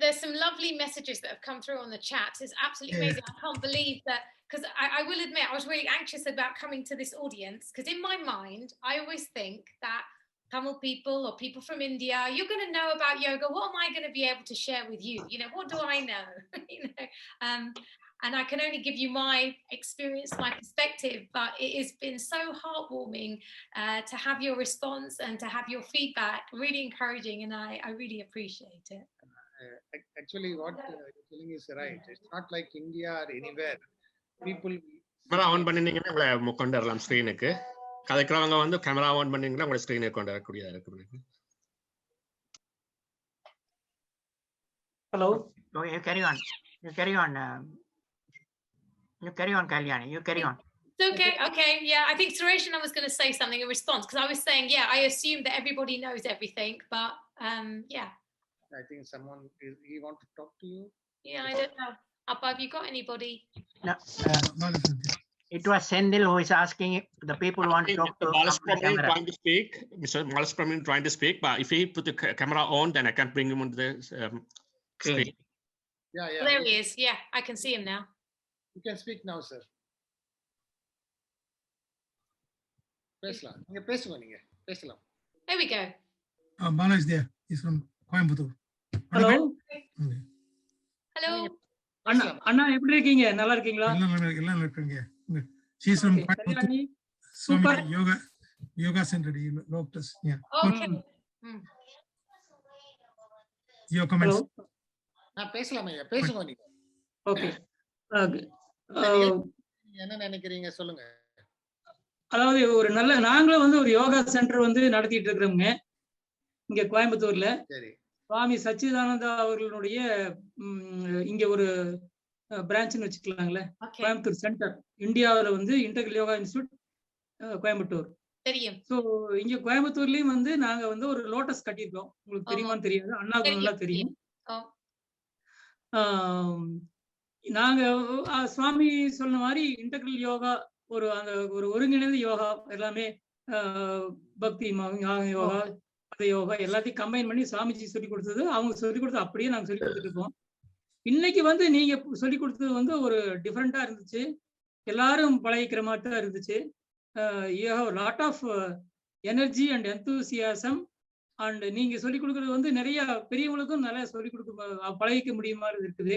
There's some lovely messages that have come through on the chat. It's absolutely amazing. I can't believe that, because I will admit I was really anxious about coming to this audience, because in my mind I always think that Tamil people or people from India, you're going to know about yoga. What am I going to be able to share with you? You know, what do I know? And I can only give you my experience, my perspective, but it has been so heartwarming to have your response and to have your feedback, really encouraging, and I really appreciate it. Actually, what you're telling is right. It's not like India or anywhere. People on பண்ணினீங்கன்னா உங்களை கொண்டு வரலாம் ஸ்கிரீனுக்கு. கதைக்கிறவங்க வந்து camera on பண்ணீங்கன்னா உங்களை ஸ்கிரீனுக்கு கொண்டு வரக்கூடியதா இருக்கு. Hello. You carry on. You carry on, Kalyani. You carry on. Okay. Yeah, I think Suresh and I was going to say something in response, because I was saying, yeah, I assume that everybody knows everything, but yeah. I think someone he want to talk to you. Yeah, I don't know. Appa, have you got anybody? No. It was Sendil who is asking if the people want to talk to Balasubramanian trying to speak. Mr. Balasubramanian trying to speak, but if he put the camera on, then I can't bring him onto the screen. Yeah. Oh, there he is. Yeah, I can see him now. You can speak now, sir. பேசலாம். நீங்க பேசலாம். There we go. Bala is there. He's from Coimbatore. Hello. Hello. அண்ணா எப்படி இருக்கீங்க? நல்லா இருக்கீங்களா? எல்லாம் இருக்கீங்க. She is from Coimbatore. Super yoga center Lotus. Yeah. Okay. Your comments. நான் பேசலாம் ஐயா. பேசுங்க நீங்க. Okay. என்ன நினைக்கிறீங்க சொல்லுங்க. அதாவது ஒரு நாங்களும் வந்து ஒரு யோகா சென்டர் வந்து நடத்திட்டு இருக்கிறோங்க இங்க கோயம்புத்தூர்ல. சுவாமி சச்சிதானந்தா அவர்களுடைய இங்க ஒரு பிரான்ச்னு வச்சுக்கலாங்களே, கோயம்புத்தூர் சென்டர். இந்தியாவில வந்து integral yoga institute Coimbatore. So இங்க கோயம்புத்தூர்லயும் வந்து நாங்க வந்து ஒரு லோட்டஸ் கட்டியிருக்கோம். உங்களுக்கு தெரியுமான்னு தெரியாது, அண்ணாவுக்கு நல்லா தெரியும். நாங்க சுவாமி சொன்ன மாதிரி இன்டெகிரல் யோகா ஒரு ஒருங்கிணைந்த யோகா எல்லாமே பக்தி யோகா யோகா எல்லாத்தையும் கம்பைன் பண்ணி சாமிஜி சொல்லி கொடுத்தது, அவங்க சொல்லி கொடுத்தது அப்படியே நாங்க சொல்லி கொடுத்துட்டு இருக்கோம். இன்னைக்கு வந்து நீங்க சொல்லி கொடுத்தது வந்து ஒரு டிஃப்ரெண்டா இருந்துச்சு. எல்லாரும் பழகிக்கிற மாதிரி தான் இருந்துச்சு. You have lot of energy and enthusiasm. And நீங்க சொல்லிக் கொடுக்கறது வந்து நிறைய பெரியவங்களுக்கும் நல்லா சொல்லிக் கொடுக்க பழகிக்க முடியுமா இருக்குது.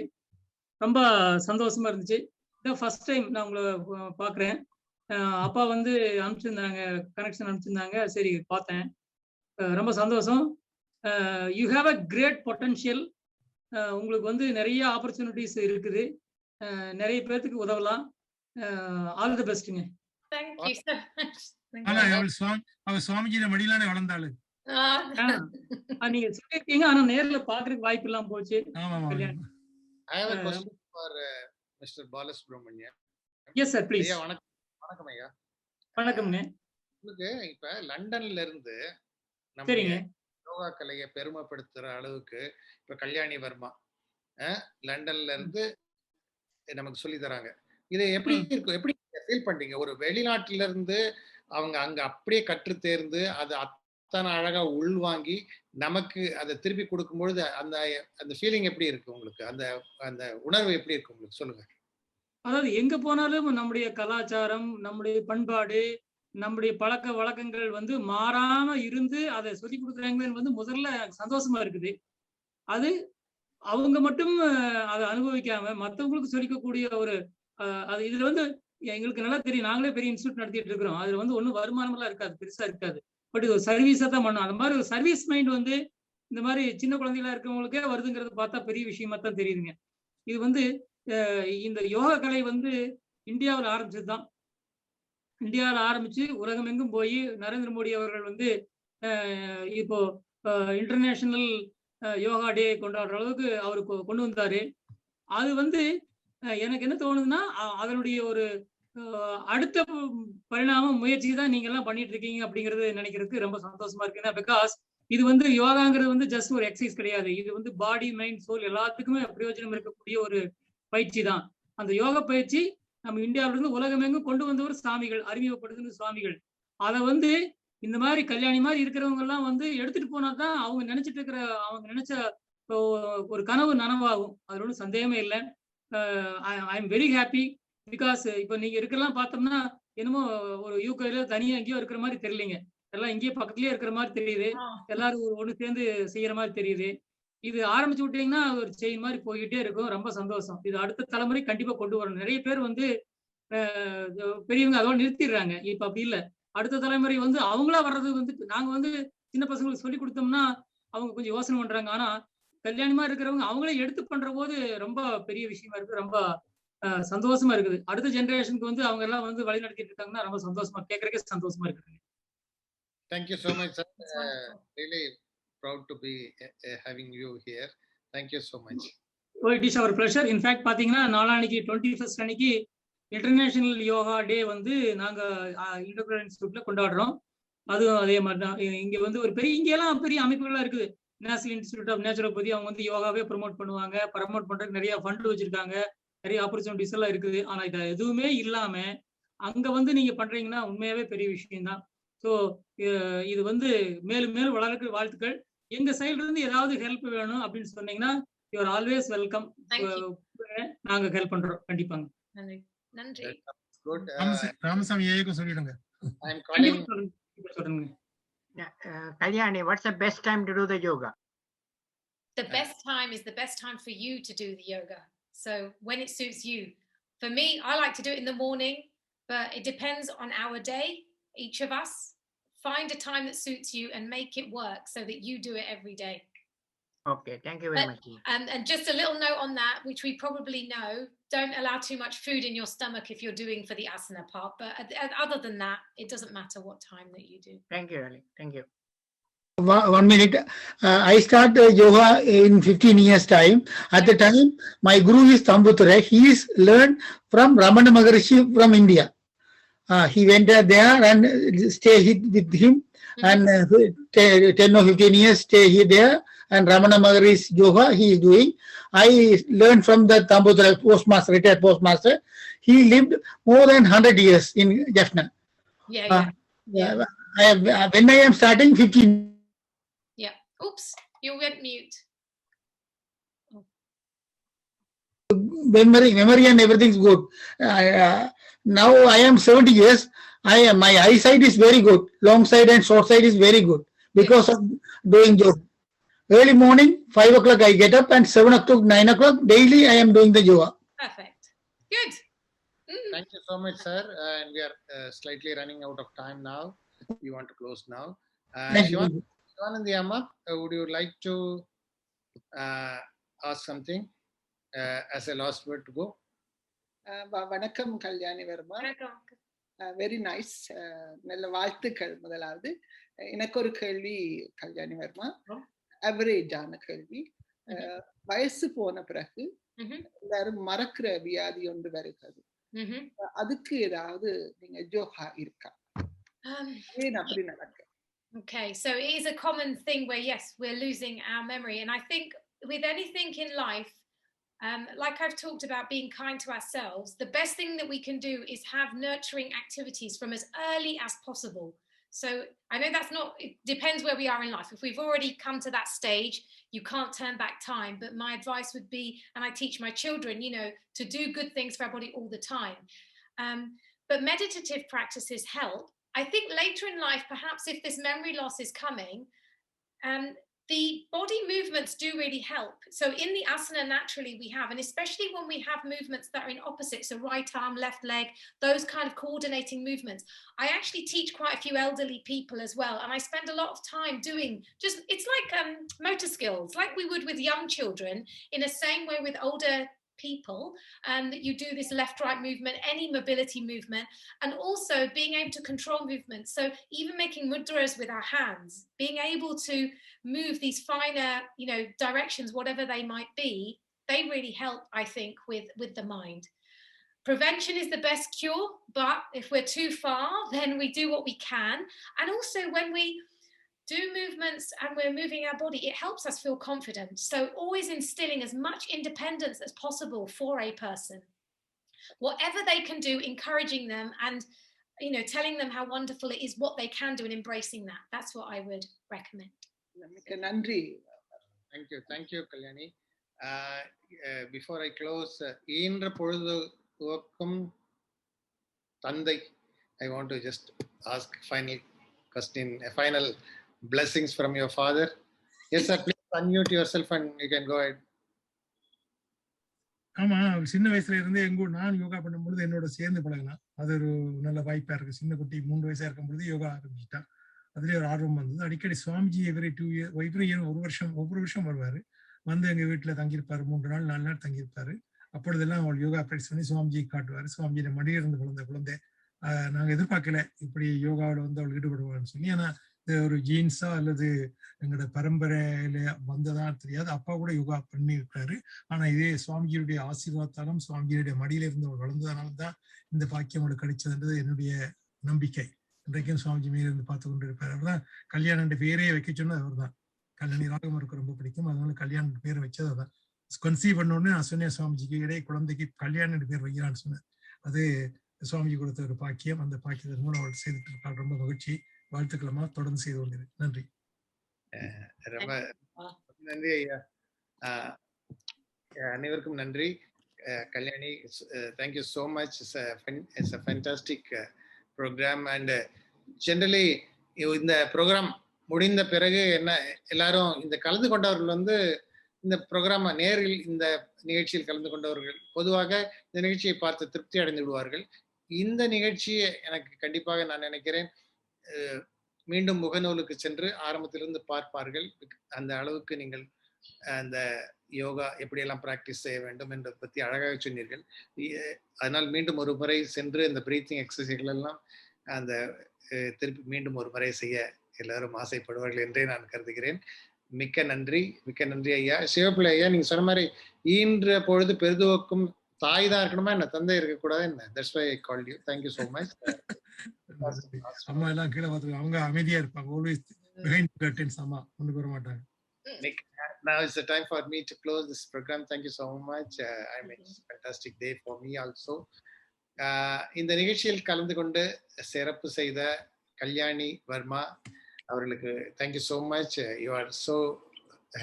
ரொம்ப சந்தோஷமா இருந்துச்சு. இதான் ஃபர்ஸ்ட் டைம் நான் உங்களை பாக்குறேன். அப்பா வந்து அனுப்பிச்சிருந்தாங்க, கனெக்ஷன் அனுப்பிச்சிருந்தாங்க. சரி பார்த்தேன். ரொம்ப சந்தோஷம். You have a great potential. உங்களுக்கு வந்து நிறைய ஆப்பர்ச்சுனிட்டிஸ் இருக்குது. நிறைய பேர்த்துக்கு உதவலாம். ஆல் தி பெஸ்ட்டுங்க. Thank you so much. ஆனா அவள் சுவாமிஜியோட மடியிலானே வளர்ந்தாளு. நீங்க சொல்லிருக்கீங்க, ஆனா நேர்ல பாக்குறதுக்கு வாய்ப்பு இல்லாம போச்சு. Kalyani. I have a question for Mr. Balasubramanian. Yes sir, please. ஐயா வணக்கம் ஐயா. வணக்கம்ங்க. உங்களுக்கு இப்ப லண்டன்ல இருந்து நம்ம யோகா கலையை பெருமைப்படுத்துற அளவுக்கு இப்ப கல்யாணி வர்மா லண்டன்ல இருந்து நமக்கு சொல்லி தராங்க. இது எப்படி இருக்கும், எப்படி ஃபீல் பண்றீங்க? ஒரு வெளிநாட்டுல இருந்து அவங்க அங்க அப்படியே கற்று தேர்ந்து அது அத்தனை அழகா உள்வாங்கி நமக்கு அதை திருப்பி கொடுக்கும்பொழுது அந்த அந்த ஃபீலிங் எப்படி இருக்கு உங்களுக்கு? அந்த அந்த உணர்வு எப்படி இருக்கு உங்களுக்கு? சொல்லுங்க. அதாவது எங்க போனாலும் நம்முடைய கலாச்சாரம், நம்முடைய பண்பாடு, நம்முடைய பழக்க வழக்கங்கள் வந்து மாறாம இருந்து அதை சொல்லி கொடுக்குறாங்கன்னு வந்து முதல்ல சந்தோஷமா இருக்குது. அது அவங்க மட்டும் அதை அனுபவிக்காம மற்றவங்களுக்கு சொல்லிக்கக்கூடிய ஒரு அது இதுல வந்து எங்களுக்கு நல்லா தெரியும். நாங்களே பெரிய இன்ஸ்டியூட் நடத்திட்டு இருக்கிறோம். அதுல வந்து ஒன்றும் வருமானம் எல்லாம் இருக்காது, பெருசா இருக்காது. பட் இது ஒரு சர்வீஸா தான் பண்ணும். அந்த மாதிரி ஒரு சர்வீஸ் மைண்ட் வந்து இந்த மாதிரி சின்ன குழந்தைகளா இருக்கவங்களுக்கே வருதுங்கிறது பார்த்தா பெரிய விஷயமா தான் தெரியுதுங்க. இது வந்து இந்த யோகா கலை வந்து இந்தியாவில் ஆரம்பிச்சதுதான். இந்தியாவில் ஆரம்பிச்சு உலகமெங்கும் போய் நரேந்திர மோடி அவர்கள் வந்து இப்போ இன்டர்நேஷனல் யோகா டே கொண்டாடுற அளவுக்கு அவரு கொண்டு வந்தாரு. அது வந்து எனக்கு என்ன தோணுதுன்னா அதனுடைய ஒரு அடுத்த பரிணாமம் முயற்சி தான் நீங்க எல்லாம் பண்ணிட்டு இருக்கீங்க அப்படிங்கிறது நினைக்கிறதுக்கு ரொம்ப சந்தோஷமா இருக்குன்னா, பிகாஸ் இது வந்து யோகாங்கிறது வந்து ஜஸ்ட் ஒரு எக்ஸசைஸ் கிடையாது. இது வந்து பாடி, மைண்ட், சோல் எல்லாத்துக்குமே பிரயோஜனம் இருக்கக்கூடிய ஒரு பயிற்சி தான். அந்த யோக பயிற்சி நம்ம இந்தியாவிலிருந்து உலகமெங்கும் கொண்டு வந்தவர் சுவாமிகள், அறிமுகப்படுத்துன சுவாமிகள். அதை வந்து இந்த மாதிரி கல்யாணி மாதிரி இருக்கிறவங்க எல்லாம் வந்து எடுத்துட்டு போனா தான் அவங்க நினைச்சிட்டு இருக்கிற, அவங்க நினைச்ச ஒரு கனவு நனவாகும். அது ஒன்றும் சந்தேகமே இல்லை. I am very happy because இப்போ நீங்க இருக்கலாம் பார்த்தோம்னா என்னமோ ஒரு யூகேல தனியா எங்கேயோ இருக்கிற மாதிரி தெரியலீங்க. எல்லாம் இங்கேயே பக்கத்துலயே இருக்கிற மாதிரி தெரியுது. எல்லாரும் ஒண்ணு சேர்ந்து செய்யற மாதிரி தெரியுது. இது ஆரம்பிச்சு விட்டீங்கன்னா ஒரு செயின் மாதிரி போய்கிட்டே இருக்கும். ரொம்ப சந்தோஷம். இது அடுத்த தலைமுறை கண்டிப்பா கொண்டு வரணும். நிறைய பேர் வந்து பெரியவங்க அதோட நிறுத்திடுறாங்க. இப்ப அப்படி இல்லை. அடுத்த தலைமுறை வந்து அவங்களா வர்றது வந்து நாங்க வந்து சின்ன பசங்களுக்கு சொல்லி கொடுத்தோம்னா அவங்க கொஞ்சம் யோசனை பண்றாங்க. ஆனா கல்யாணமா இருக்கிறவங்க அவங்களே எடுத்து பண்ற போது ரொம்ப பெரிய விஷயமா இருக்கு. ரொம்ப சந்தோஷமா இருக்குது. அடுத்த ஜெனரேஷனுக்கு வந்து அவங்க எல்லாம் வந்து வழி நடத்திட்டு இருக்காங்கன்னா ரொம்ப சந்தோஷமா, கேட்கறதுக்கே சந்தோஷமா இருக்குது. Thank you so much, sir. Really proud to be having you here. Thank you so much. Oh, it is our pleasure. In fact, பாத்தீங்கன்னா நாளான்னைக்கு 21st அன்னைக்கு இன்டர்நேஷனல் யோகா டே வந்து நாங்க இன்டர்நேஷனல் இன்ஸ்டிடியூட்ல கொண்டாடுறோம். அதுவும் அதே மாதிரி தான். இங்க வந்து ஒரு பெரிய இங்கெல்லாம் பெரிய அமைப்புகள்லாம் இருக்குது. நேஷனல் இன்ஸ்டிடியூட் ஆஃப் நேச்சுரோபதி அவங்க வந்து யோகாவே ப்ரமோட் பண்ணுவாங்க. ப்ரமோட் பண்றதுக்கு நிறைய ஃபண்ட் வச்சிருக்காங்க, நிறைய ஆப்பர்ச்சுனிட்டிஸ் எல்லாம் இருக்குது. ஆனா இது எதுவுமே இல்லாம அங்க வந்து நீங்க பண்றீங்கன்னா உண்மையாவே பெரிய விஷயம் தான். ஸோ இது வந்து மேலும் மேலும் வளர்க்க வாழ்த்துக்கள். எங்க சைட்ல இருந்து ஏதாவது ஹெல்ப் வேணும் அப்படின்னு சொன்னீங்கன்னா யூ ஆர் ஆல்வேஸ் வெல்கம். நாங்க ஹெல்ப் பண்றோம் கண்டிப்பாங்க. நன்றி. ராமசாமி ஐயாவுக்கு சொல்லிடுங்க. Kalyani, what's the best time to do the yoga? The best time is the best time for you to do the yoga. So when it suits you. For me, I like to do it in the morning, but it depends on our day. Each of us find a time that suits you and make it work so that you do it every day. Okay, thank you very much. And just a little note on that, which we probably know, don't allow too much food in your stomach if you're doing for the asana part. But other than that, it doesn't matter what time that you do. Thank you, Ali. Thank you. 1 minute. I started yoga in 15 years time. At the time, my guru is Tambuture. He is learned from Ramana Maharishi from India. He went there and stayed with him. And 10 or 15 years stay there. And Ramana Maharishi yoga he is doing. I learned from the Tambuture postmaster, retired postmaster. He lived more than 100 years in Jaffna. When I am starting 15. Yeah. Oops, you went mute. Memory and everything is good. Now I am 70 years. My eyesight is very good. Long side and short side is very good because of doing yoga. Early morning, 5 o'clock I get up and 7 o'clock, 9 o'clock daily I am doing the yoga. Perfect. Good. Thank you so much, sir. And we are slightly running out of time now. We want to close now. Shivanandi Amma, would you like to ask something as a last word to go? வணக்கம் Kalyani Verma. Very nice. நல்ல வாழ்த்துக்கள். முதலாவது எனக்கு ஒரு கேள்வி கல்யாணி வர்மா, அவரேஜான கேள்வி. வயசு போன பிறகு எல்லாரும் மறக்கிற வியாதி ஒன்று வருகிறது. அதுக்கு ஏதாவது நீங்க யோகா இருக்கா? அப்படி நடக்க. Okay, so it is a common thing where yes, we're losing our memory, and I think with anything in life, like I've talked about being kind to ourselves, the best thing that we can do is have nurturing activities from as early as possible. So I know that's not, it depends where we are in life. If we've already come to that stage, you can't turn back time. But my advice would be, and I teach my children, you know, to do good things for our body all the time. But meditative practices help. I think later in life, perhaps if this memory loss is coming, the body movements do really help. So in the asana, naturally we have, and especially when we have movements that are in opposites, so right arm, left leg, those kind of coordinating movements. I actually teach quite a few elderly people as well, and I spend a lot of time doing just, it's like motor skills, like we would with young children, in the same way with older people, that you do this left-right movement, any mobility movement, and also being able to control movement. So even making mudras with our hands, being able to move these finer, you know, directions, whatever they might be, they really help, I think, with the mind. Prevention is the best cure, but if we're too far, then we do what we can. And also when we do movements and we're moving our body, it helps us feel confident. So always instilling as much independence as possible for a person. Whatever they can do, encouraging them and, you know, telling them how wonderful it is, what they can do, and embracing that. That's what I would recommend. Thank you, Kalyani. Before I close, ஈன்ற பொழுது துவக்கும் தந்தை, I want to just ask final question, a final blessings from your father. Yes, sir, please unmute yourself and you can go ahead. ஆமா, சின்ன வயசுல இருந்தே நான் யோகா பண்ணும்பொழுது என்னோட சேர்ந்து பழகலாம். அது ஒரு நல்ல வாய்ப்பா இருக்கு. சின்ன குட்டி 3 வயசா இருக்கும் பொழுது யோகா ஆரம்பிச்சுட்டான். அதுலயே ஒரு ஆர்வம் வந்தது. அடிக்கடி சுவாமிஜி எவ்ரி 2 இயர் ஒவ்வொரு வருஷம் வருவாரு. வந்து எங்க வீட்டுல தங்கியிருப்பாரு. 3 நாள் 4 நாள் தங்கியிருப்பாரு. அப்பொழுதெல்லாம் அவள் யோகா ப்ராக்டிஸ் பண்ணி சுவாமிஜி காட்டுவாரு. சுவாமிஜியோட மடியிலிருந்து குழந்தை நாங்க எதிர்பார்க்கல இப்படி யோகாவில் வந்து அவள் ஈடுபடுவான்னு சொல்லி. ஆனா ஒரு ஜீன்ஸா அல்லது எங்களோட பரம்பரையில வந்ததான் தெரியாது. அப்பா கூட யோகா பண்ணி இருக்காரு. ஆனா இதே சுவாமிஜியுடைய ஆசீர்வாதத்தாலும் சுவாமிஜியுடைய மடியில இருந்து அவள் வளர்ந்ததுனால்தான் இந்த பாக்கியம் அவளுக்கு கிடைச்சதுன்றது என்னுடைய நம்பிக்கை. இன்றைக்கும் சுவாமிஜி மேல இருந்து பார்த்து கொண்டு இருப்பார். அவர் தான் கல்யாணம் பேரே வைக்க சொன்னது அவர் தான். கல்யாணி ராகமருக்கு ரொம்ப பிடிக்கும், அதனால கல்யாணம் பேர் வச்சது அதான். கன்சீவ் பண்ண உடனே நான் சொன்னேன் சுவாமிஜிக்கு, இடையே குழந்தைக்கு கல்யாணம் பேர் வைக்கிறான்னு சொன்னேன். அது சுவாமிஜி கொடுத்த ஒரு பாக்கியம். அந்த பாக்கியத்தின் மூலம் அவள் செய்துட்டு இருக்காள். ரொம்ப மகிழ்ச்சி. வாழ்த்துக்களமா, தொடர்ந்து செய்து கொண்டிரு. நன்றி. ரொம்ப நன்றி ஐயா. அனைவருக்கும் நன்றி. Kalyani, thank you so much. It's a fantastic program and generally இந்த ப்ரோக்ராம் முடிந்த பிறகு என்ன எல்லாரும் இந்த கலந்து கொண்டவர்கள் வந்து இந்த ப்ரோக்ராம் நேரில் இந்த நிகழ்ச்சியில் கலந்து கொண்டவர்கள் பொதுவாக இந்த நிகழ்ச்சியை பார்த்து திருப்தி அடைந்து விடுவார்கள். இந்த நிகழ்ச்சியை எனக்கு கண்டிப்பாக நான் நினைக்கிறேன் மீண்டும் முகநூலுக்கு சென்று ஆரம்பத்திலிருந்து பார்ப்பார்கள். அந்த அளவுக்கு நீங்கள் அந்த யோகா எப்படியெல்லாம் பிராக்டிஸ் செய்ய வேண்டும் என்பதை பற்றி அழகாக சொன்னீர்கள். அதனால் மீண்டும் ஒரு முறை சென்று இந்த பிரீத்திங் எக்ஸசைஸ்கள் எல்லாம் அந்த திருப்பி மீண்டும் ஒரு முறை செய்ய எல்லாரும் ஆசைப்படுவார்கள் என்றே நான் கருதுகிறேன். மிக்க நன்றி ஐயா. சிவப்பிள்ளை ஐயா, நீங்க சொன்ன மாதிரி ஈன்ற பொழுது பெருதுவக்கும் தாய் தான் இருக்கணுமா என்ன, தந்தை இருக்கக்கூடாது என்ன? That's why I called you. Thank you so much. அம்மா எல்லாம் கீழே பார்த்து அவங்க அமைதியா இருப்பாங்க. Always behind the curtains. அம்மா முன்னுக்கு வர மாட்டாங்க. Now is the time for me to close this program. Thank you so much. I mean, it's a fantastic day for me also. இந்த நிகழ்ச்சியில் கலந்து கொண்டு சிறப்பு செய்த கல்யாணி வர்மா அவர்களுக்கு thank you so much. You are so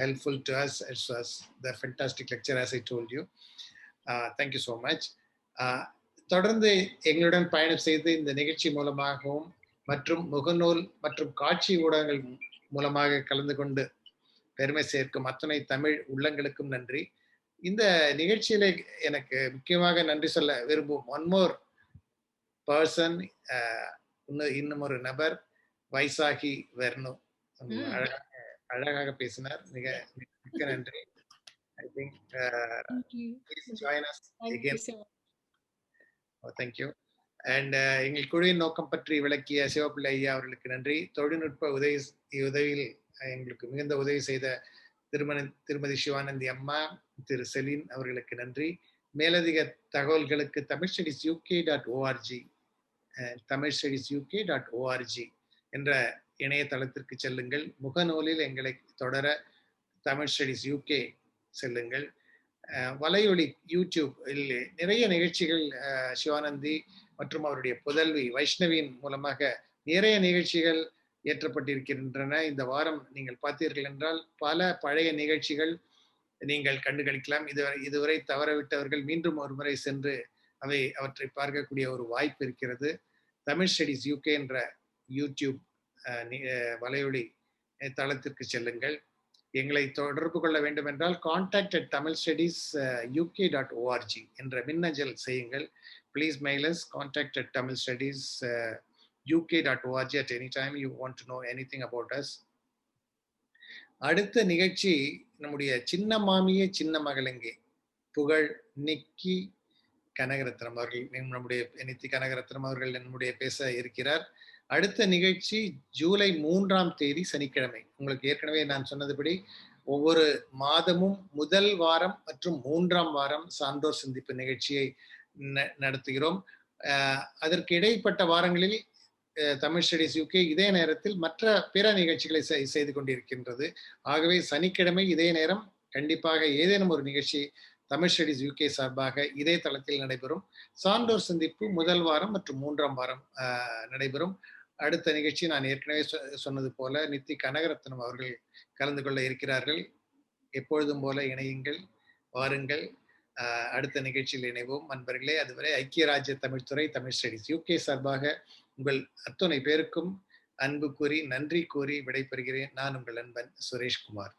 helpful to us. It was the fantastic lecture as I told you. Thank you so much. தொடர்ந்து எங்களுடன் பயணம் செய்து இந்த நிகழ்ச்சி மூலமாகவும் மற்றும் முகநூல் மற்றும் காட்சி ஊடகங்கள் மூலமாக கலந்து கொண்டு பெருமை சேர்க்கும் அத்தனை தமிழ் உள்ளங்களுக்கும் நன்றி. இந்த நிகழ்ச்சியில எனக்கு முக்கியமாக நன்றி சொல்ல விரும்பும் ஒன் மோர் பர்சன், இன்னும் ஒரு நபர் வைசாகி வெர்னு. அழகாக பேசினார். மிக்க நன்றி. I think please join us again. Thank you. And எங்கள் குழுவின் நோக்கம் பற்றி விளக்கிய சிவப்பிள்ளை ஐயா அவர்களுக்கு நன்றி. தொழில்நுட்ப உதவியில் எங்களுக்கு மிகுந்த உதவி செய்த திருமதி சிவானந்தி அம்மா, திரு செலின் அவர்களுக்கு நன்றி. மேலதிக தகவல்களுக்கு TamilStudiesUK.org TamilStudiesUK.org என்ற இணையதளத்திற்கு செல்லுங்கள். முகநூலில் எங்களை தொடர TamilStudiesUK செல்லுங்கள். வலையொலி யூடியூப் நிறைய நிகழ்ச்சிகள் சிவானந்தி மற்றும் அவருடைய புதல்வி வைஷ்ணவியின் மூலமாக நிறைய நிகழ்ச்சிகள் ஏற்றப்பட்டிருக்கின்றன. இந்த வாரம் நீங்கள் பார்த்தீர்கள் என்றால் பல பழைய நிகழ்ச்சிகள் நீங்கள் கண்டுகளிக்கலாம். இதுவரை தவறவிட்டவர்கள் மீண்டும் ஒரு முறை சென்று அவற்றை பார்க்கக்கூடிய ஒரு வாய்ப்பு இருக்கிறது. TamilStudiesUK என்ற யூடியூப் வலையொலி தளத்திற்கு செல்லுங்கள். எங்களை தொடர்பு கொள்ள வேண்டும் என்றால் contact@TamilStudiesUK.org என்ற மின்னஞ்சல் செய்யுங்கள். Please mail us contact@TamilStudiesUK.org at any time you want to know anything about us. அடுத்த நிகழ்ச்சி நம்முடைய சின்ன மாமியே சின்ன மகளெங்கே புகழ் நிக்கி கனகரத்னம் அவர்கள், நம்முடைய நித்தி கனகரத்னம் அவர்கள் நம்முடைய பேச இருக்கிறார். அடுத்த நிகழ்ச்சி ஜூலை 3ஆம் தேதி சனிக்கிழமை. உங்களுக்கு ஏற்கனவே நான் சொன்னதுபடி ஒவ்வொரு மாதமும் முதல் வாரம் மற்றும் 3ஆம் வாரம் சான்றோர் சந்திப்பு நிகழ்ச்சியை நடத்துகிறோம். அதற்கு இடைப்பட்ட வாரங்களில் TamilStudiesUK இதே நேரத்தில் மற்ற பிற நிகழ்ச்சிகளை செய்து கொண்டிருக்கின்றது. ஆகவே சனிக்கிழமை இதே நேரம் கண்டிப்பாக ஏதேனும் ஒரு நிகழ்ச்சி TamilStudiesUK சார்பாக இதே தளத்தில் நடைபெறும். சான்றோர் சந்திப்பு முதல் வாரம் மற்றும் 3ஆம் வாரம் நடைபெறும். அடுத்த நிகழ்ச்சி நான் ஏற்கனவே சொன்னது போல நித்தி கனகரத்னம் அவர்கள் கலந்து கொள்ள இருக்கிறார்கள். எப்பொழுதும் போல இணையுங்கள், வாருங்கள், அடுத்த நிகழ்ச்சியில் இணைவோம் நண்பர்களே. அதுவரை ஐக்கிய ராஜ்ய தமிழ்துறை TamilStudiesUK சார்பாக உங்கள் அத்தனை பேருக்கும் அன்பு கூறி நன்றி கூறி விடைபெறுகிறேன். நான் உங்கள் நண்பன் சுரேஷ்குமார்.